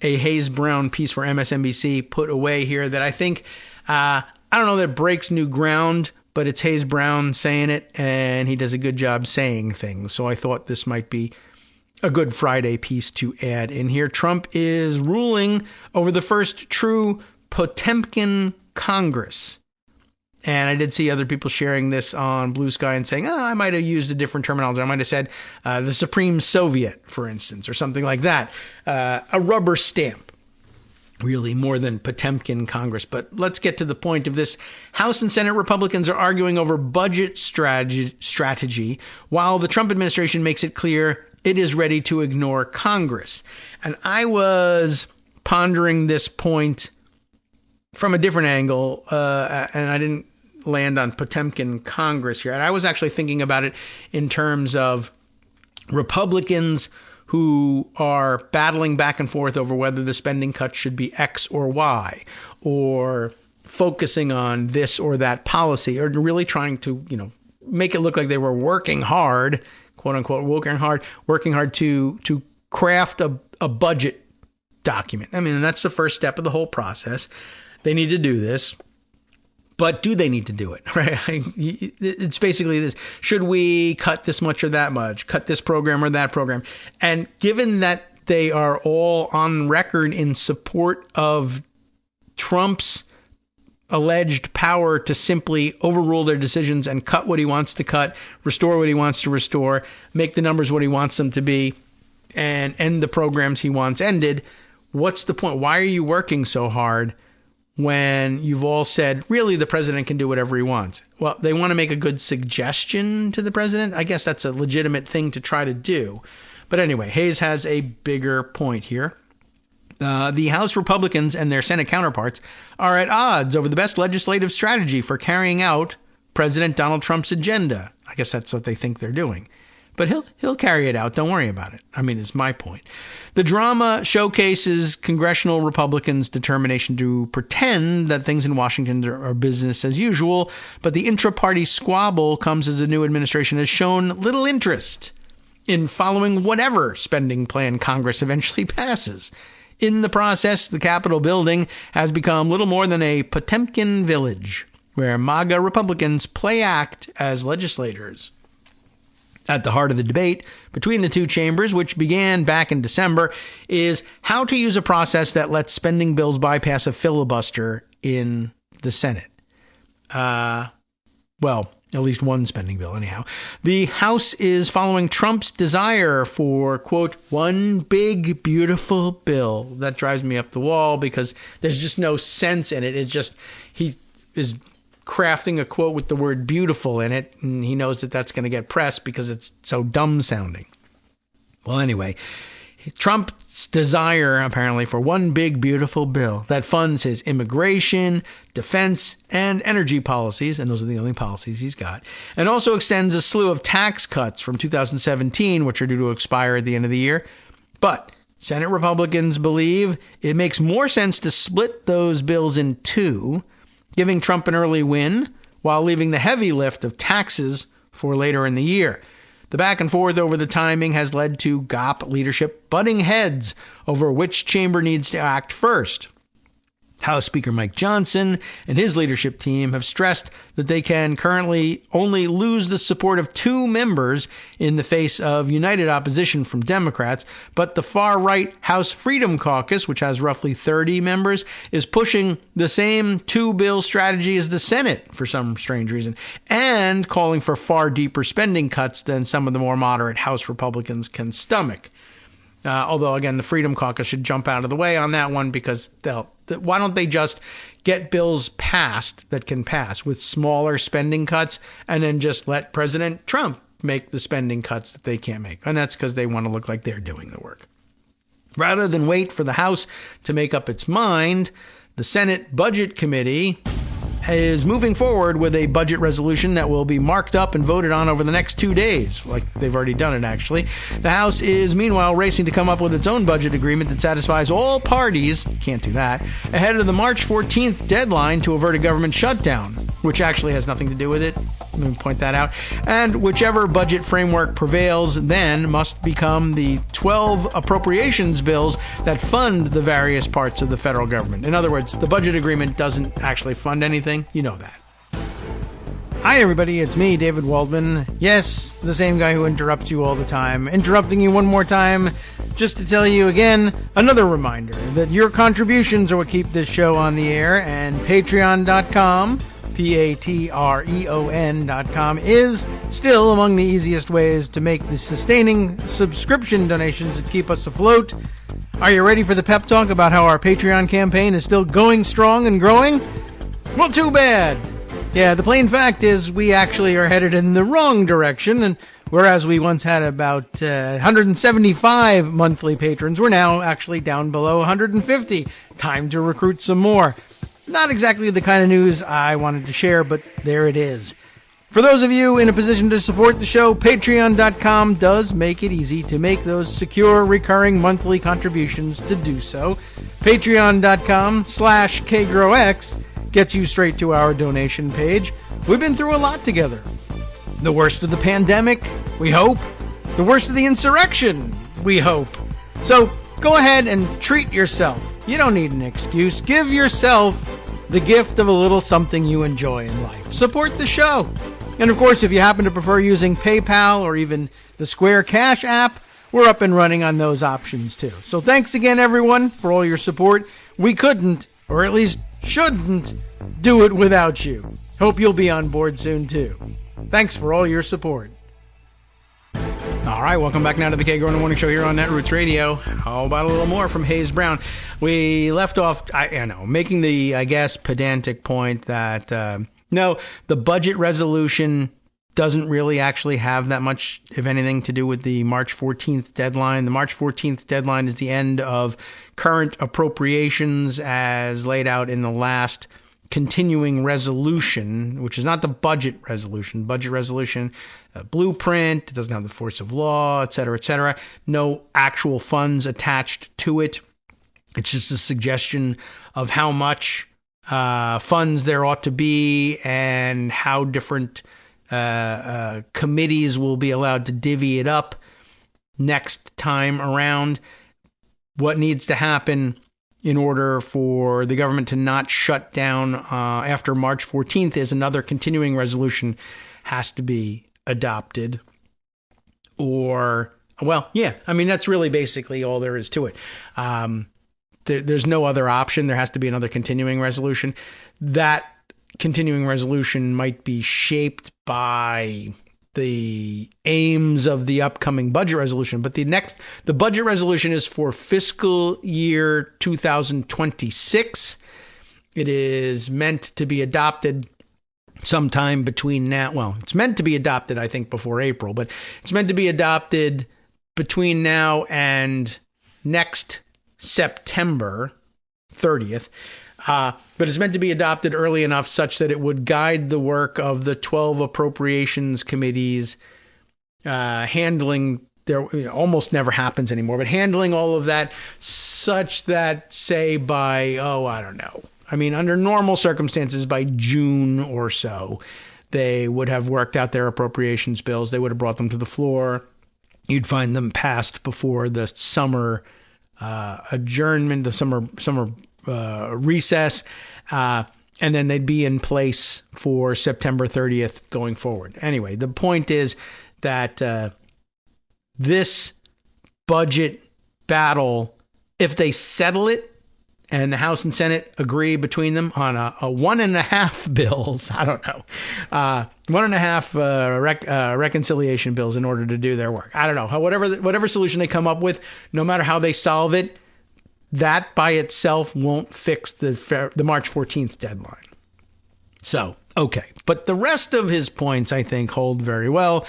a Hayes Brown piece for MSNBC put away here that I think, I don't know that it breaks new ground, but it's Hayes Brown saying it, and he does a good job saying things. So I thought this might be a good Friday piece to add in here. Trump is ruling over the first true Potemkin Congress. And I did see other people sharing this on Blue Sky and saying, I might have used a different terminology. I might have said the Supreme Soviet, for instance, or something like that. A rubber stamp, really, more than Potemkin Congress. But let's get to the point of this. House and Senate Republicans are arguing over budget strategy, while the Trump administration makes it clear it is ready to ignore Congress. And I was pondering this point from a different angle, and I didn't land on Potemkin Congress here. And I was actually thinking about it in terms of Republicans who are battling back and forth over whether the spending cut should be X or Y, or focusing on this or that policy, or really trying to, make it look like they were working hard, quote unquote, working hard to craft a budget document. I mean, and that's the first step of the whole process. They need to do this, but do they need to do it? Right? It's basically this: should we cut this much or that much? Cut this program or that program? And given that they are all on record in support of Trump's alleged power to simply overrule their decisions and cut what he wants to cut, restore what he wants to restore, make the numbers what he wants them to be, and end the programs he wants ended, what's the point? Why are you working so hard when you've all said, really, the president can do whatever he wants? Well, they want to make a good suggestion to the president. I guess that's a legitimate thing to try to do. But anyway, Hayes has a bigger point here. The House Republicans and their Senate counterparts are at odds over the best legislative strategy for carrying out President Donald Trump's agenda. I guess that's what they think they're doing. But he'll carry it out. Don't worry about it. I mean, it's my point. The drama showcases congressional Republicans' determination to pretend that things in Washington are business as usual, but the intra-party squabble comes as the new administration has shown little interest in following whatever spending plan Congress eventually passes. In the process, the Capitol building has become little more than a Potemkin village, where MAGA Republicans play act as legislators. At the heart of the debate between the two chambers, which began back in December, is how to use a process that lets spending bills bypass a filibuster in the Senate. Well, at least one spending bill, anyhow. The House is following Trump's desire for, quote, one big, beautiful bill. That drives me up the wall because there's just no sense in it. It's just he is crafting a quote with the word beautiful in it, and he knows that that's going to get pressed because it's so dumb sounding. Well, anyway, Trump's desire, apparently, for one big, beautiful bill that funds his immigration, defense, and energy policies, and those are the only policies he's got, and also extends a slew of tax cuts from 2017, which are due to expire at the end of the year. But Senate Republicans believe it makes more sense to split those bills in two, giving Trump an early win while leaving the heavy lift of taxes for later in the year. The back and forth over the timing has led to GOP leadership butting heads over which chamber needs to act first. House Speaker Mike Johnson and his leadership team have stressed that they can currently only lose the support of 2 members in the face of united opposition from Democrats, but the far-right House Freedom Caucus, which has roughly 30 members, is pushing the same 2-bill strategy as the Senate for some strange reason, and calling for far deeper spending cuts than some of the more moderate House Republicans can stomach. Although, again, the Freedom Caucus should jump out of the way on that one because why don't they just get bills passed that can pass with smaller spending cuts and then just let President Trump make the spending cuts that they can't make? And that's because they want to look like they're doing the work. Rather than wait for the House to make up its mind, the Senate Budget Committee is moving forward with a budget resolution that will be marked up and voted on over the next 2 days, like they've already done it, actually. The House is, meanwhile, racing to come up with its own budget agreement that satisfies all parties, can't do that, ahead of the March 14th deadline to avert a government shutdown, which actually has nothing to do with it. Let me point that out. And whichever budget framework prevails then must become the 12 appropriations bills that fund the various parts of the federal government. In other words, the budget agreement doesn't actually fund anything. You know that. Hi, everybody. It's me, David Waldman. Yes, the same guy who interrupts you all the time. Interrupting you one more time just to tell you again, another reminder that your contributions are what keep this show on the air, and Patreon.com, Patreon.com, is still among the easiest ways to make the sustaining subscription donations that keep us afloat. Are you ready for the pep talk about how our Patreon campaign is still going strong and growing? Well, too bad. Yeah, the plain fact is we actually are headed in the wrong direction, and whereas we once had about 175 monthly patrons, we're now actually down below 150. Time to recruit some more. Not exactly the kind of news I wanted to share, but there it is. For those of you in a position to support the show, Patreon.com does make it easy to make those secure, recurring monthly contributions to do so. Patreon.com/KagroX gets you straight to our donation page. We've been through a lot together. The worst of the pandemic, we hope. The worst of the insurrection, we hope. So go ahead and treat yourself. You don't need an excuse. Give yourself the gift of a little something you enjoy in life. Support the show. And of course, if you happen to prefer using PayPal or even the Square Cash app, we're up and running on those options too. So thanks again, everyone, for all your support. We couldn't, or at least shouldn't, do it without you. Hope you'll be on board soon too. Thanks for all your support. All right, welcome back now to the Kagro in the Morning Show here on Netroots Radio. How about a little more from Hayes Brown? We left off, making the, pedantic point that, no, the budget resolution doesn't really actually have that much, if anything, to do with the March 14th deadline. The March 14th deadline is the end of current appropriations as laid out in the last continuing resolution, which is not the budget resolution. Budget resolution, blueprint, it doesn't have the force of law, et cetera, et cetera. No actual funds attached to it. It's just a suggestion of how much funds there ought to be and how different committees will be allowed to divvy it up next time around. What needs to happen in order for the government to not shut down after March 14th is another continuing resolution has to be adopted. That's really basically all there is to it. There's no other option. There has to be another continuing resolution. That continuing resolution might be shaped by the aims of the upcoming budget resolution, but the budget resolution is for fiscal year 2026. It is meant to be adopted sometime between now. Well, it's meant to be adopted, I think, before April, but it's meant to be adopted between now and next September 30th. But it's meant to be adopted early enough such that it would guide the work of the 12 appropriations committees handling their, almost never happens anymore, but handling all of that such that, say, by, under normal circumstances, by June or so, they would have worked out their appropriations bills. They would have brought them to the floor. You'd find them passed before the summer adjournment, the summer recess, and then they'd be in place for September 30th going forward. Anyway, the point is that this budget battle, if they settle it and the House and Senate agree between them on a 1.5 bills, I don't know, 1.5 reconciliation bills in order to do their work. I don't know. Whatever solution they come up with, no matter how they solve it, that by itself won't fix the March 14th deadline. So, okay. But the rest of his points, I think, hold very well.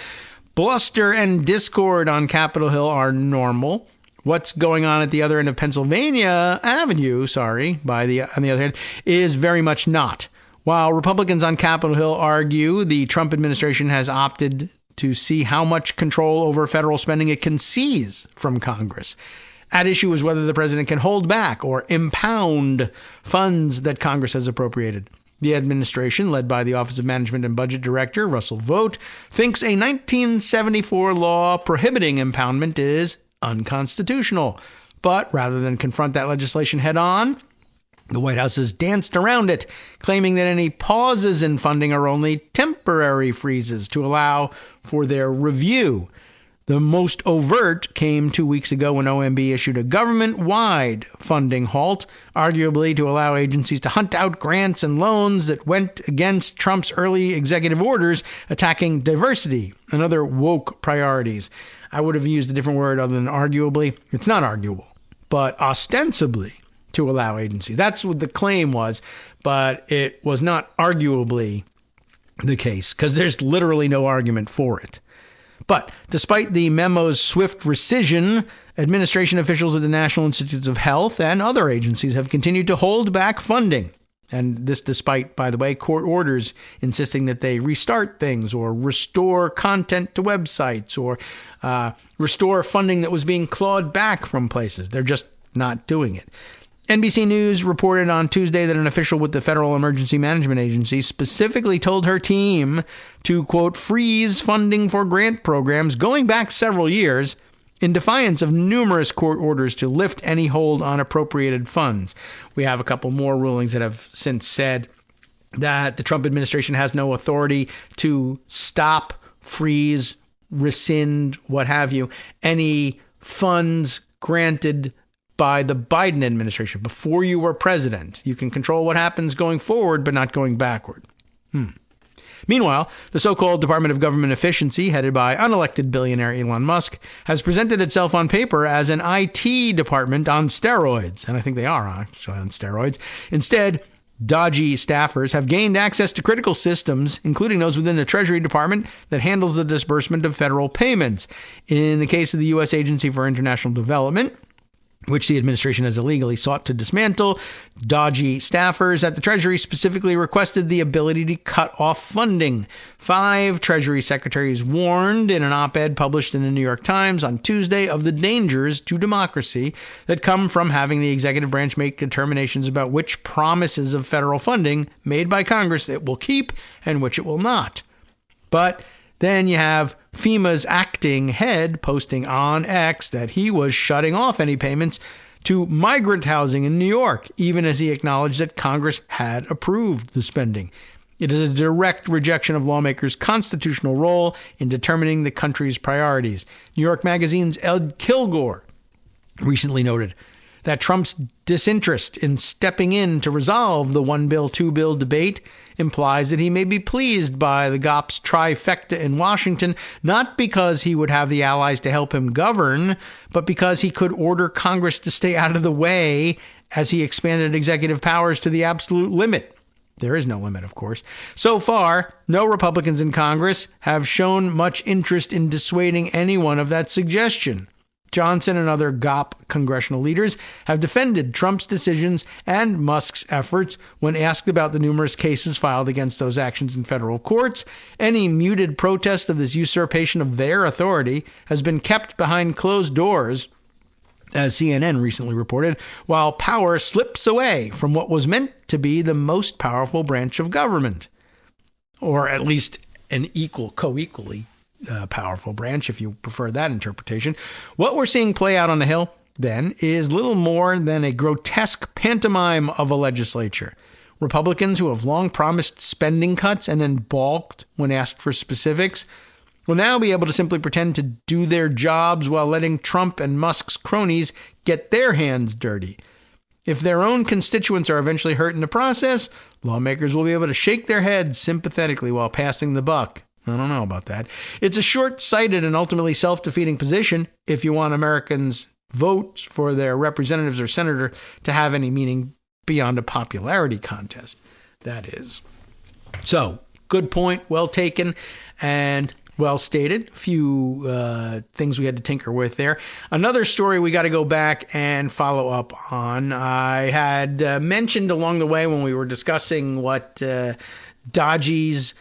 Bluster and discord on Capitol Hill are normal. What's going on at the other end of Pennsylvania Avenue, on the other hand, is very much not. While Republicans on Capitol Hill argue the Trump administration has opted to see how much control over federal spending it can seize from Congress. At issue is whether the president can hold back or impound funds that Congress has appropriated. The administration, led by the Office of Management and Budget Director Russell Vought, thinks a 1974 law prohibiting impoundment is unconstitutional. But rather than confront that legislation head on, the White House has danced around it, claiming that any pauses in funding are only temporary freezes to allow for their review. The most overt came 2 weeks ago when OMB issued a government-wide funding halt, arguably to allow agencies to hunt out grants and loans that went against Trump's early executive orders attacking diversity and other woke priorities. I would have used a different word other than arguably. It's not arguable, but ostensibly to allow agencies. That's what the claim was, but it was not arguably the case because there's literally no argument for it. But despite the memo's swift rescission, administration officials at the National Institutes of Health and other agencies have continued to hold back funding. And this despite, by the way, court orders insisting that they restart things or restore content to websites or restore funding that was being clawed back from places. They're just not doing it. NBC News reported on Tuesday that an official with the Federal Emergency Management Agency specifically told her team to, quote, freeze funding for grant programs going back several years in defiance of numerous court orders to lift any hold on appropriated funds. We have a couple more rulings that have since said that the Trump administration has no authority to stop, freeze, rescind, what have you, any funds granted by the Biden administration before you were president. You can control what happens going forward, but not going backward. Meanwhile, the so-called Department of Government Efficiency, headed by unelected billionaire Elon Musk, has presented itself on paper as an IT department on steroids. And I think they are actually on steroids. Instead, DOGEy staffers have gained access to critical systems, including those within the Treasury Department that handles the disbursement of federal payments. In the case of the U.S. Agency for International Development, which the administration has illegally sought to dismantle, DOGEy staffers at the Treasury specifically requested the ability to cut off funding. 5 Treasury secretaries warned in an op-ed published in the New York Times on Tuesday of the dangers to democracy that come from having the executive branch make determinations about which promises of federal funding made by Congress it will keep and which it will not. But then you have FEMA's acting head posting on X that he was shutting off any payments to migrant housing in New York, even as he acknowledged that Congress had approved the spending. It is a direct rejection of lawmakers' constitutional role in determining the country's priorities. New York Magazine's Ed Kilgore recently noted that Trump's disinterest in stepping in to resolve the one bill, two bill debate implies that he may be pleased by the Gops trifecta in Washington, not because he would have the allies to help him govern, but because he could order Congress to stay out of the way as he expanded executive powers to the absolute limit. There is no limit, of course. So far, no Republicans in Congress have shown much interest in dissuading anyone of that suggestion. Johnson and other GOP congressional leaders have defended Trump's decisions and Musk's efforts when asked about the numerous cases filed against those actions in federal courts. Any muted protest of this usurpation of their authority has been kept behind closed doors, as CNN recently reported, while power slips away from what was meant to be the most powerful branch of government, or at least an co-equally powerful branch, if you prefer that interpretation. What we're seeing play out on the Hill then, is little more than a grotesque pantomime of a legislature. Republicans who have long promised spending cuts and then balked when asked for specifics will now be able to simply pretend to do their jobs while letting Trump and Musk's cronies get their hands dirty. If their own constituents are eventually hurt in the process, lawmakers will be able to shake their heads sympathetically while passing the buck. I don't know about that. It's a short-sighted and ultimately self-defeating position if you want Americans' votes for their representatives or senator to have any meaning beyond a popularity contest, that is. So, good point, well taken, and well stated. A few things we had to tinker with there. Another story we got to go back and follow up on. I had mentioned along the way when we were discussing what DOGEy's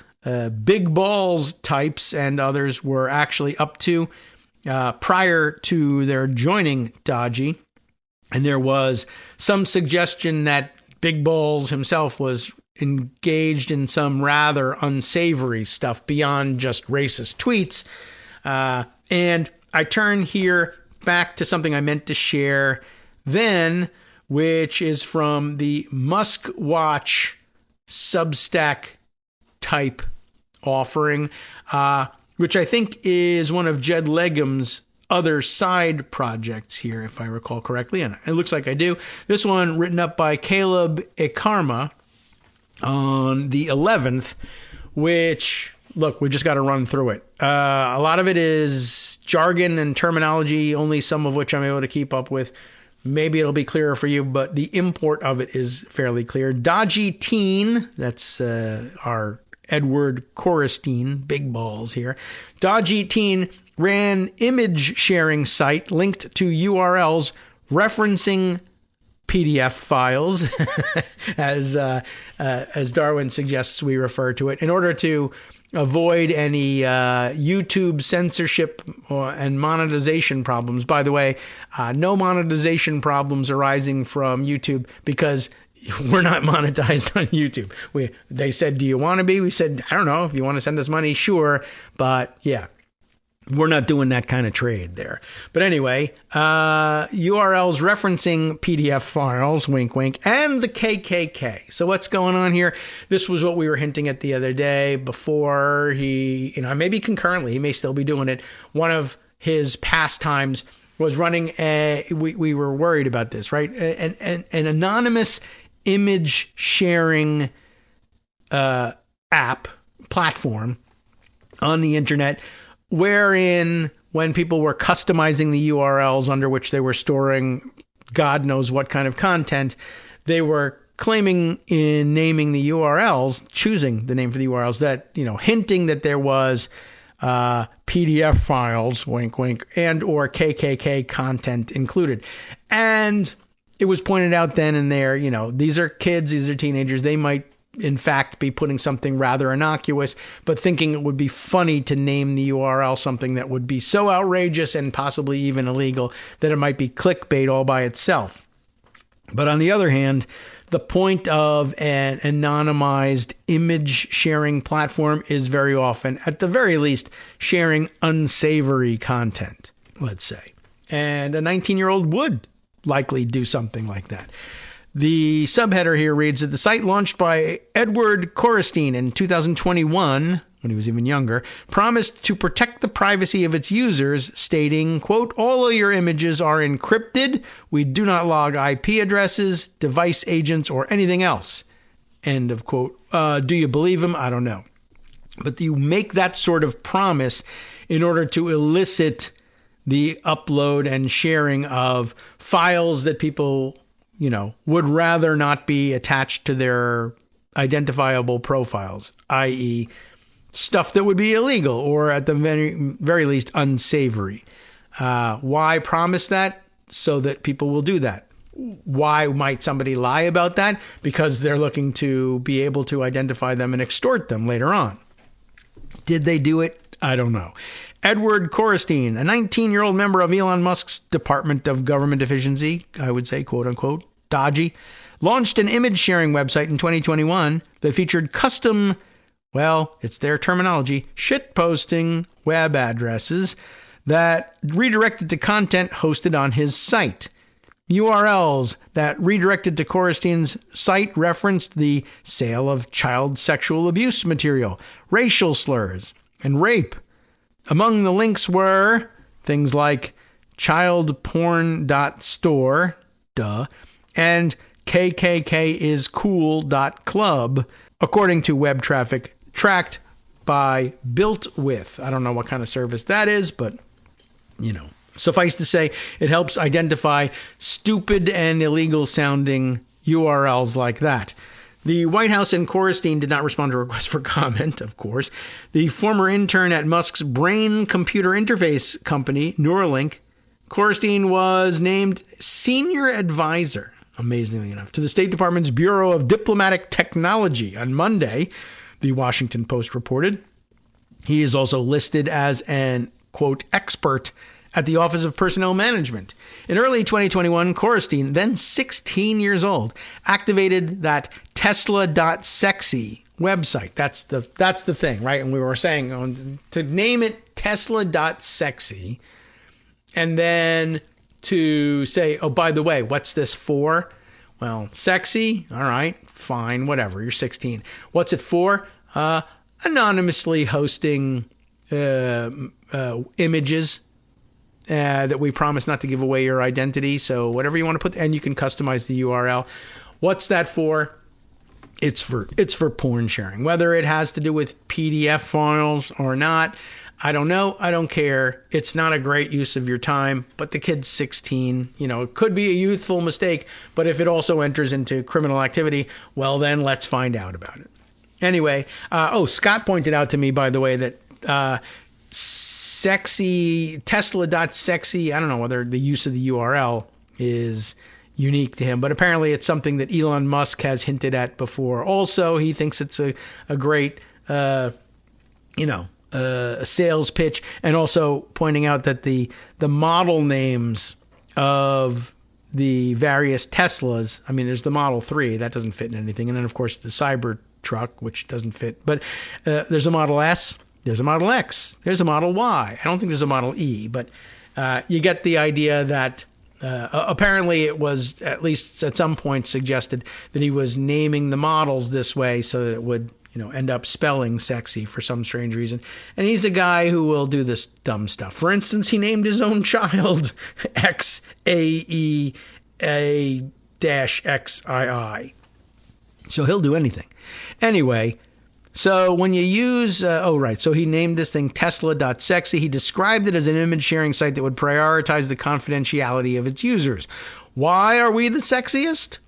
big balls types and others were actually up to prior to their joining DOGEy. And there was some suggestion that Big Balls himself was engaged in some rather unsavory stuff beyond just racist tweets. And I turn here back to something I meant to share then, which is from the Musk Watch Substack type offering, which I think is one of Jed Legum's other side projects here, if I recall correctly, and it looks like I do. This one written up by Caleb Ekarma on the 11th, which, look, we just got to run through it. A lot of it is jargon and terminology, only some of which I'm able to keep up with. Maybe it'll be clearer for you, but the import of it is fairly clear. DOGEy Teen, that's our Edward Coristine, big balls here. DOGEy Teen ran image sharing site linked to URLs referencing PDF files, as Darwin suggests we refer to it, in order to avoid any YouTube censorship and monetization problems. By the way, no monetization problems arising from YouTube because we're not monetized on YouTube. They said, do you want to be? We said, I don't know. If you want to send us money, sure. But yeah. We're not doing that kind of trade there. But anyway, URLs referencing PDF files, wink, wink, and the KKK. So what's going on here? This was what we were hinting at the other day before he, maybe concurrently, he may still be doing it. One of his pastimes was running we were worried about this, right? An anonymous image sharing app platform on the internet, wherein when people were customizing the URLs under which they were storing God knows what kind of content, they were claiming in naming the URLs, choosing the name for the URLs, that, hinting that there was PDF files, wink, wink, and or KKK content included. And it was pointed out then and there, these are kids, these are teenagers, they might in fact be putting something rather innocuous, but thinking it would be funny to name the URL something that would be so outrageous and possibly even illegal that it might be clickbait all by itself. But on the other hand, the point of an anonymized image sharing platform is very often, at the very least, sharing unsavory content, let's say. And a 19-year-old would likely do something like that. The subheader here reads that the site launched by Edward Coristine in 2021, when he was even younger, promised to protect the privacy of its users, stating, quote, all of your images are encrypted. We do not log IP addresses, device agents, or anything else. End of quote. Do you believe him? I don't know. But you make that sort of promise in order to elicit the upload and sharing of files that people would rather not be attached to their identifiable profiles, i.e. stuff that would be illegal or at the very least unsavory. Why promise that? So that people will do that. Why might somebody lie about that? Because they're looking to be able to identify them and extort them later on. Did they do it? I don't know. Edward Coristine, a 19-year-old member of Elon Musk's Department of Government Efficiency, I would say, quote unquote, DOGEy, launched an image sharing website in 2021 that featured custom, well, it's their terminology, shitposting web addresses that redirected to content hosted on his site. URLs that redirected to Coristine's site referenced the sale of child sexual abuse material, racial slurs, and rape. Among the links were things like childporn.store, and kkkiscool.club, according to web traffic tracked by BuiltWith. I don't know what kind of service that is, but, suffice to say, it helps identify stupid and illegal sounding URLs like that. The White House and Coristine did not respond to requests for comment, of course. The former intern at Musk's brain-computer interface company, Neuralink, Coristine was named senior advisor, amazingly enough, to the State Department's Bureau of Diplomatic Technology on Monday, the Washington Post reported. He is also listed as an, quote, expert at the Office of Personnel Management. In early 2021, Coristine, then 16 years old, activated that Tesla.sexy website. That's the thing, right? And we were saying to name it Tesla.sexy, and then to say, oh, by the way, what's this for? Well, sexy, all right, fine, whatever. You're 16. What's it for? Anonymously hosting images that we promise not to give away your identity. So whatever you want to put, and you can customize the URL. What's that for? It's for porn sharing. Whether it has to do with PDF files or not, I don't know. I don't care. It's not a great use of your time, but the kid's 16. It could be a youthful mistake, but if it also enters into criminal activity, well, then let's find out about it. Anyway, Scott pointed out to me, by the way, that sexy Tesla.sexy, I don't know whether the use of the URL is unique to him, but apparently it's something that Elon Musk has hinted at before. Also, he thinks it's a great, sales pitch, and also pointing out that the model names of the various Teslas, I mean, there's the Model 3, that doesn't fit in anything, and then, of course, the Cybertruck, which doesn't fit, but there's a Model S, there's a Model X, there's a Model Y. I don't think there's a Model E, but you get the idea that apparently it was, at least at some point, suggested that he was naming the models this way so that it would, end up spelling sexy for some strange reason. And he's a guy who will do this dumb stuff. For instance, he named his own child XAEA-XII. So he'll do anything. Anyway, so when you use, so he named this thing Tesla.sexy. He described it as an image sharing site that would prioritize the confidentiality of its users. Why are we the sexiest?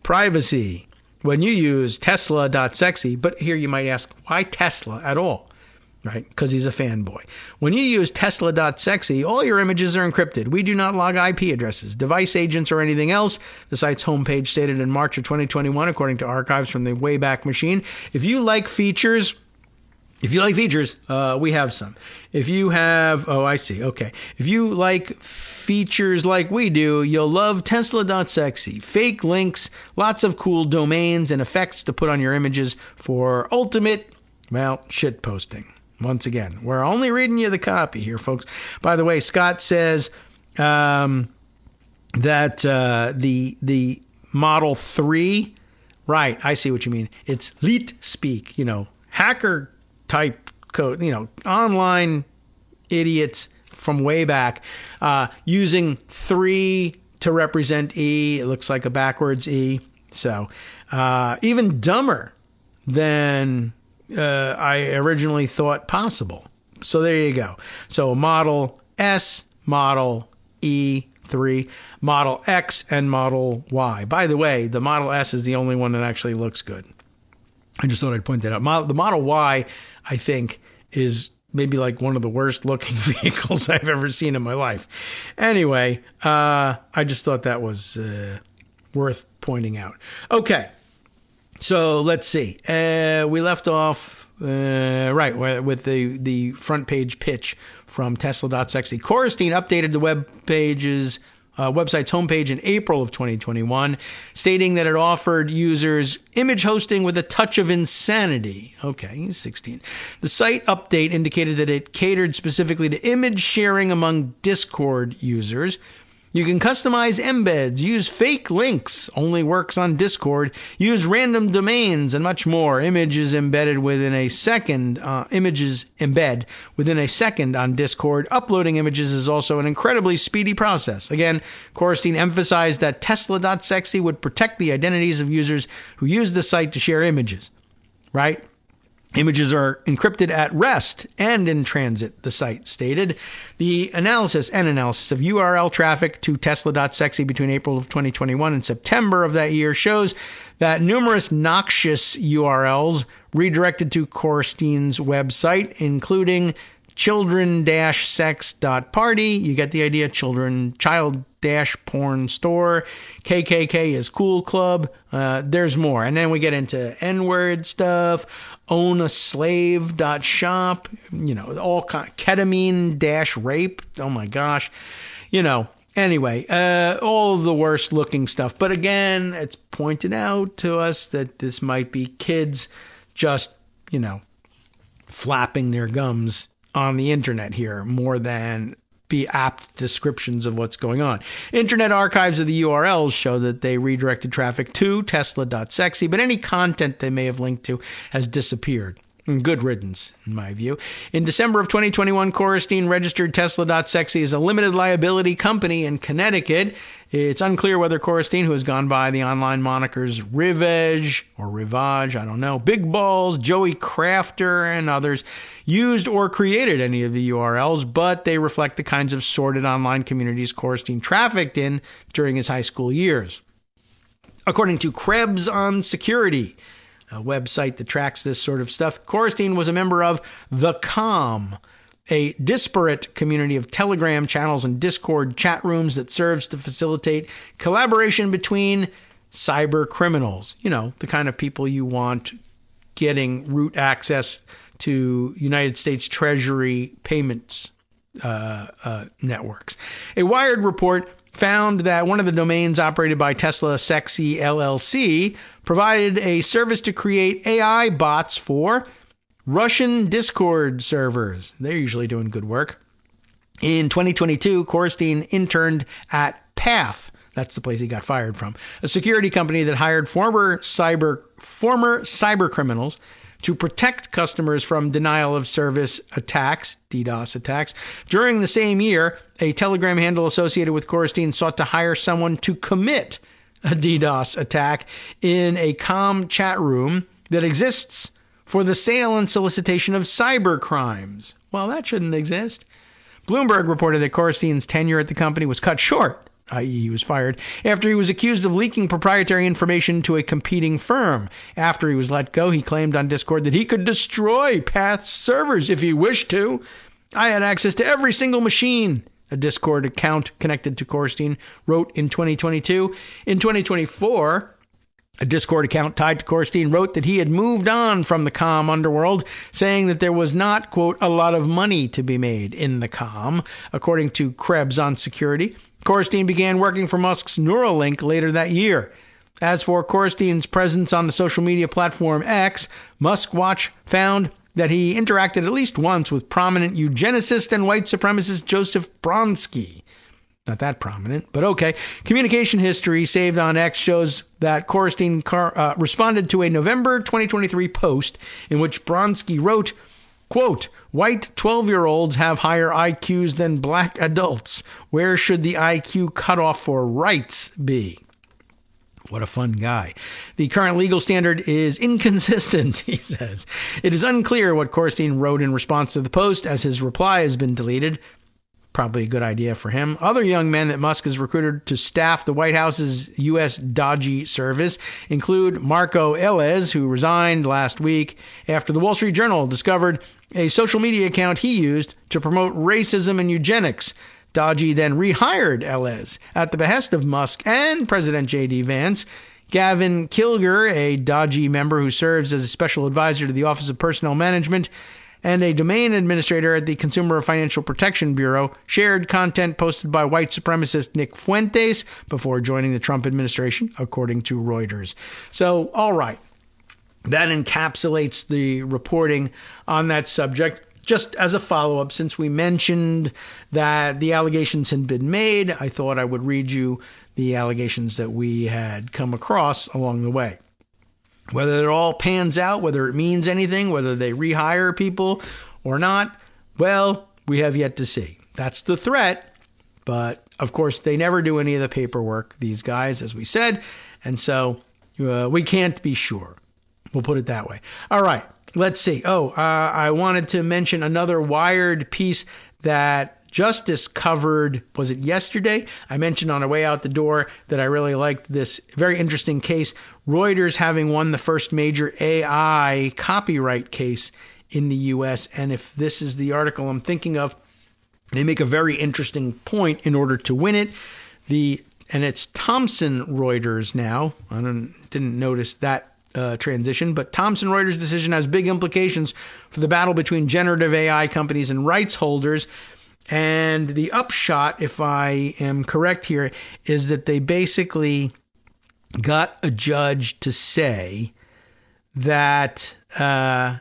Privacy. When you use Tesla.sexy, but here you might ask, why Tesla at all? Right? Because he's a fanboy. When you use Tesla.sexy, all your images are encrypted. We do not log IP addresses, device agents, or anything else. The site's homepage stated in March of 2021, according to archives from the Wayback Machine. If you like features, we have some. If you have, If you like features like we do, you'll love Tesla.sexy. Fake links, lots of cool domains and effects to put on your images for ultimate, shit posting. Once again, we're only reading you the copy here, folks. By the way, Scott says that the Model 3, right, I see what you mean. It's leet speak, hacker type code, online idiots from way back, using 3 to represent E. It looks like a backwards E. So even dumber than I originally thought possible. So there you go. So Model S, Model E3, Model X, and Model Y. By the way, the Model S is the only one that actually looks good. I just thought I'd point that out. The Model Y, I think, is maybe like one of the worst looking vehicles I've ever seen in my life. Anyway, I just thought that was worth pointing out. Okay, so let's see. We left off with the front page pitch from Tesla.sexy. Coristine updated the web pages website's homepage in April of 2021, stating that it offered users image hosting with a touch of insanity. Okay, he's 16. The site update indicated that it catered specifically to image sharing among Discord users. You can customize embeds, use fake links, only works on Discord, use random domains, and much more. Images embed within a second on Discord. Uploading images is also an incredibly speedy process. Again, Coristine emphasized that Tesla.sexy would protect the identities of users who use the site to share images, right? Images are encrypted at rest and in transit, the site stated. The analysis of URL traffic to Tesla.sexy between April of 2021 and September of that year shows that numerous noxious URLs redirected to Coristine's website, including children-sex.party. You get the idea. Child-porn store. KKK is cool club. There's more. And then we get into N-word stuff. Ownaslave.shop. All kind. Ketamine-rape. Oh my gosh. Anyway, all of the worst looking stuff. But again, it's pointed out to us that this might be kids just, flapping their gums on the internet here more than be apt descriptions of what's going on. Internet archives of the URLs show that they redirected traffic to Tesla.sexy, but any content they may have linked to has disappeared. Good riddance, in my view. In December of 2021, Coristine registered Tesla.sexy as a limited liability company in Connecticut. It's unclear whether Coristine, who has gone by the online monikers Rivage or Rivage, I don't know, Big Balls, Joey Crafter, and others, used or created any of the URLs, but they reflect the kinds of sordid online communities Coristine trafficked in during his high school years. According to Krebs on Security, a website that tracks this sort of stuff, Coristine was a member of The Com, a disparate community of Telegram channels and Discord chat rooms that serves to facilitate collaboration between cyber criminals. The kind of people you want getting root access to United States Treasury payments networks. A Wired report found that one of the domains operated by Tesla Sexy LLC provided a service to create AI bots for Russian Discord servers. They're usually doing good work. In 2022, Coristine interned at Path. That's the place he got fired from. A security company that hired former cyber criminals to protect customers from denial of service attacks, DDoS attacks. During the same year, a Telegram handle associated with Coristine sought to hire someone to commit a DDoS attack in a calm chat room that exists for the sale and solicitation of cyber crimes. Well, that shouldn't exist. Bloomberg reported that Coristine's tenure at the company was cut short, i.e. he was fired, after he was accused of leaking proprietary information to a competing firm. After he was let go, he claimed on Discord that he could destroy Path's servers if he wished to. I had access to every single machine, a Discord account connected to Coristine wrote in 2022. In 2024, a Discord account tied to Coristine wrote that he had moved on from the comm underworld, saying that there was not, quote, a lot of money to be made in the comm. According to Krebs on Security, Coristine began working for Musk's Neuralink later that year. As for Coristine's presence on the social media platform X, Musk Watch found that he interacted at least once with prominent eugenicist and white supremacist Joseph Brodsky. Not that prominent, but okay. Communication history saved on X shows that Coristine responded to a November 2023 post in which Brodsky wrote, quote, white 12-year-olds have higher IQs than black adults. Where should the IQ cutoff for rights be? What a fun guy. The current legal standard is inconsistent, he says. It is unclear what Coristine wrote in response to the post, as his reply has been deleted. Probably a good idea for him. Other young men that Musk has recruited to staff the White House's U.S. DOGEy service include Marco Elez, who resigned last week after the Wall Street Journal discovered a social media account he used to promote racism and eugenics. DOGEy then rehired Elez at the behest of Musk and President JD Vance. Gavin Kilger, a DOGEy member who serves as a special advisor to the Office of Personnel Management, and a domain administrator at the Consumer Financial Protection Bureau, shared content posted by white supremacist Nick Fuentes before joining the Trump administration, according to Reuters. So, all right. That encapsulates the reporting on that subject. Just as a follow-up, since we mentioned that the allegations had been made, I thought I would read you the allegations that we had come across along the way. Whether it all pans out, whether it means anything, whether they rehire people or not, well, we have yet to see. That's the threat. But, of course, they never do any of the paperwork, these guys, as we said. And so we can't be sure. We'll put it that way. All right. Let's see. I wanted to mention another Wired piece that Justice covered. Was it yesterday? I mentioned on our way out the door that I really liked this very interesting case. Reuters having won the first major AI copyright case in the U.S. And if this is the article I'm thinking of, they make a very interesting point in order to win it. And it's Thomson Reuters now. I didn't notice that transition, but Thomson Reuters' decision has big implications for the battle between generative AI companies and rights holders. And the upshot, if I am correct here, is that they basically got a judge to say that I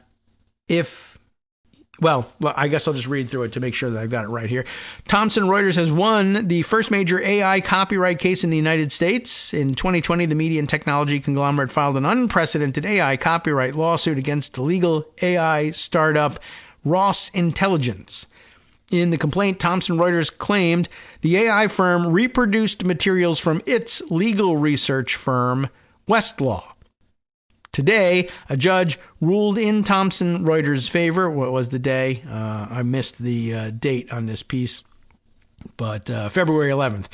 guess I'll just read through it to make sure that I've got it right here. Thomson Reuters has won the first major AI copyright case in the United States. In 2020, the media and technology conglomerate filed an unprecedented AI copyright lawsuit against the legal AI startup Ross Intelligence. In the complaint, Thomson Reuters claimed the AI firm reproduced materials from its legal research firm, Westlaw. Today, a judge ruled in Thomson Reuters' favor. What was the day? I missed the date on this piece, but February 11th.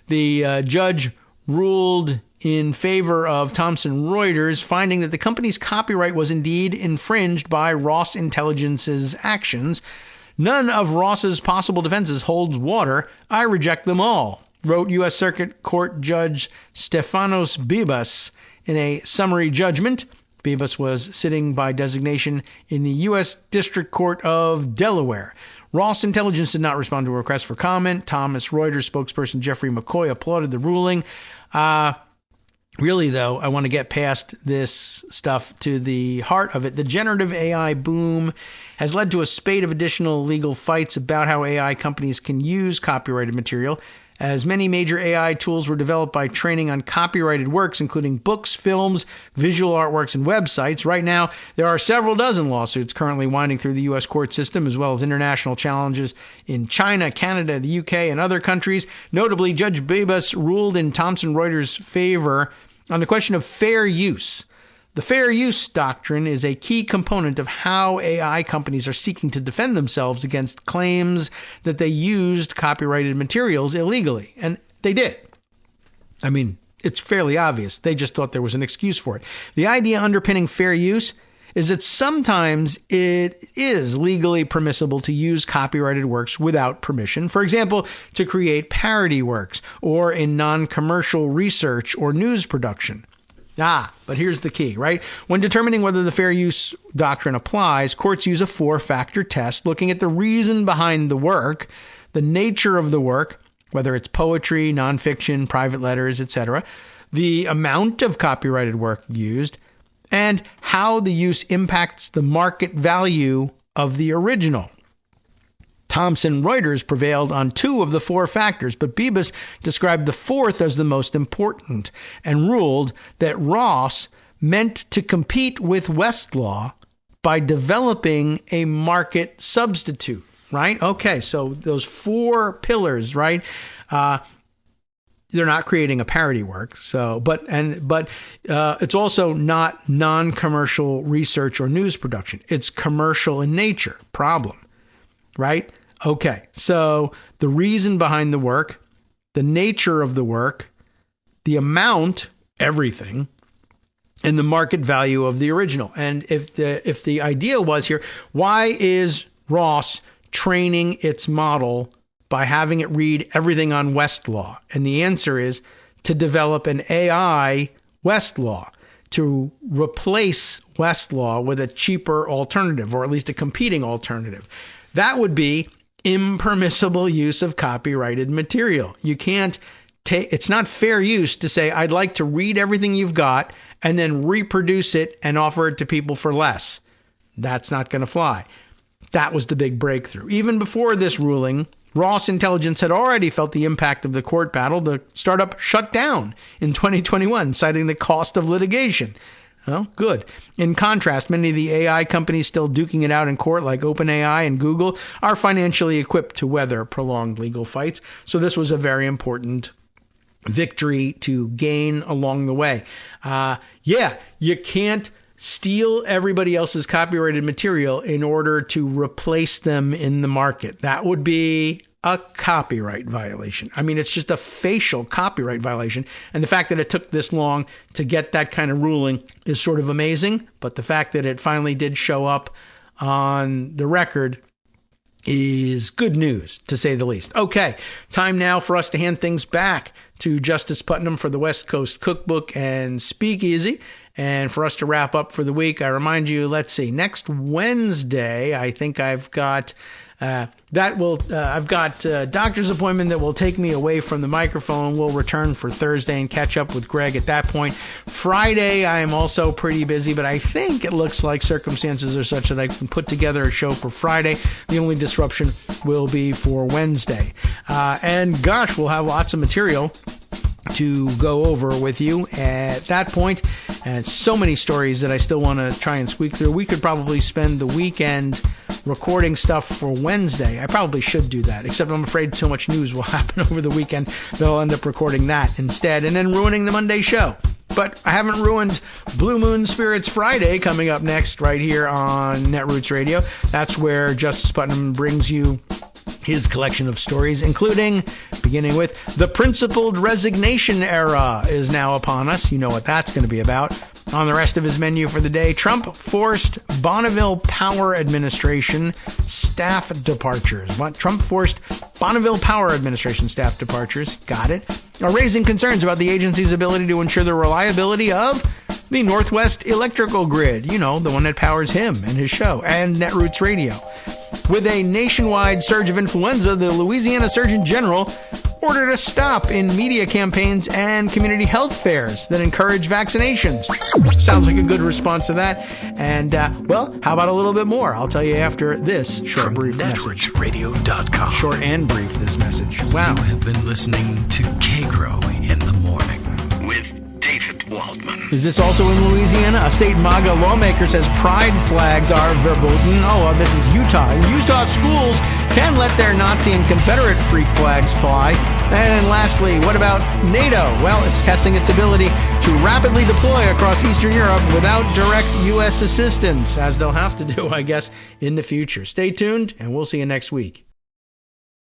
The judge ruled in favor of Thomson Reuters, finding that the company's copyright was indeed infringed by Ross Intelligence's actions. None of Ross's possible defenses holds water. I reject them all, wrote U.S. Circuit Court Judge Stefanos Bibas in a summary judgment. Bibas was sitting by designation in the U.S. District Court of Delaware. Ross Intelligence did not respond to a request for comment. Thomas Reuters spokesperson Jeffrey McCoy applauded the ruling. Really, though, I want to get past this stuff to the heart of it. The generative AI boom has led to a spate of additional legal fights about how AI companies can use copyrighted material, as many major AI tools were developed by training on copyrighted works, including books, films, visual artworks, and websites. Right now, there are several dozen lawsuits currently winding through the U.S. court system, as well as international challenges in China, Canada, the U.K., and other countries. Notably, Judge Bibas ruled in Thomson Reuters' favor on the question of fair use. The fair use doctrine is a key component of how AI companies are seeking to defend themselves against claims that they used copyrighted materials illegally. And they did. I mean, it's fairly obvious. They just thought there was an excuse for it. The idea underpinning fair use is that sometimes it is legally permissible to use copyrighted works without permission. For example, to create parody works or in non-commercial research or news production. But here's the key, right? When determining whether the fair use doctrine applies, courts use a 4-factor test looking at the reason behind the work, the nature of the work, whether it's poetry, nonfiction, private letters, etc., the amount of copyrighted work used, and how the use impacts the market value of the original. Thomson Reuters prevailed on 2 of the 4 factors, but Bibas described the 4th as the most important and ruled that Ross meant to compete with Westlaw by developing a market substitute, right? Okay, so those 4 pillars, right? They're not creating a parody work, but it's also not non-commercial research or news production. It's commercial in nature. Problem, right? Okay, so the reason behind the work, the nature of the work, the amount, everything, and the market value of the original. And if the idea was here, why is Ross training its model by having it read everything on Westlaw? And the answer is to develop an AI Westlaw, to replace Westlaw with a cheaper alternative, or at least a competing alternative. That would be impermissible use of copyrighted material. You can't it's not fair use to say, I'd like to read everything you've got and then reproduce it and offer it to people for less. That's not going to fly. That was the big breakthrough. Even before this ruling, Ross Intelligence had already felt the impact of the court battle. The startup shut down in 2021, citing the cost of litigation. Well, good. In contrast, many of the AI companies still duking it out in court, like OpenAI and Google, are financially equipped to weather prolonged legal fights. So this was a very important victory to gain along the way. You can't steal everybody else's copyrighted material in order to replace them in the market. That would be a copyright violation. I mean, it's just a facial copyright violation. And the fact that it took this long to get that kind of ruling is sort of amazing. But the fact that it finally did show up on the record is good news, to say the least. Okay, time now for us to hand things back to Justice Putnam for the West Coast Cookbook and Speakeasy. And for us to wrap up for the week, I remind you, let's see, next Wednesday, I think I've got I've got a doctor's appointment that will take me away from the microphone. We'll return for Thursday and catch up with Greg at that point. Friday, I am also pretty busy, but I think it looks like circumstances are such that I can put together a show for Friday. The only disruption will be for Wednesday. And gosh, we'll have lots of material to go over with you at that point, and so many stories that I still want to try and squeak through. We could probably spend the weekend recording stuff for Wednesday. I probably should do that, except I'm afraid so much news will happen over the weekend that I'll end up recording that instead and then ruining the Monday show. But I haven't ruined Blue Moon Spirits Friday coming up next right here on Netroots Radio. That's where Justice Putnam brings you his collection of stories, including, beginning with, the principled resignation era is now upon us. You know what that's going to be about. On the rest of his menu for the day, Trump forced Bonneville Power Administration staff departures. Trump forced Bonneville Power Administration staff departures, got it, are raising concerns about the agency's ability to ensure the reliability of the Northwest electrical grid, you know, the one that powers him and his show, and Netroots Radio. With a nationwide surge of influenza, the Louisiana Surgeon General ordered a stop in media campaigns and community health fairs that encourage vaccinations. Sounds like a good response to that. And, well, how about a little bit more? I'll tell you after this short, brief message. NetrootsRadio.com. Short and brief, this message. Wow. You have been listening to Kagro in the morning with David Waldman. Is this also in Louisiana? A state MAGA lawmaker says pride flags are verboten. Oh, this is Utah. Utah schools can let their Nazi and Confederate freak flags fly. And lastly, what about NATO? Well, it's testing its ability to rapidly deploy across Eastern Europe without direct U.S. assistance, as they'll have to do, I guess, in the future. Stay tuned, and we'll see you next week.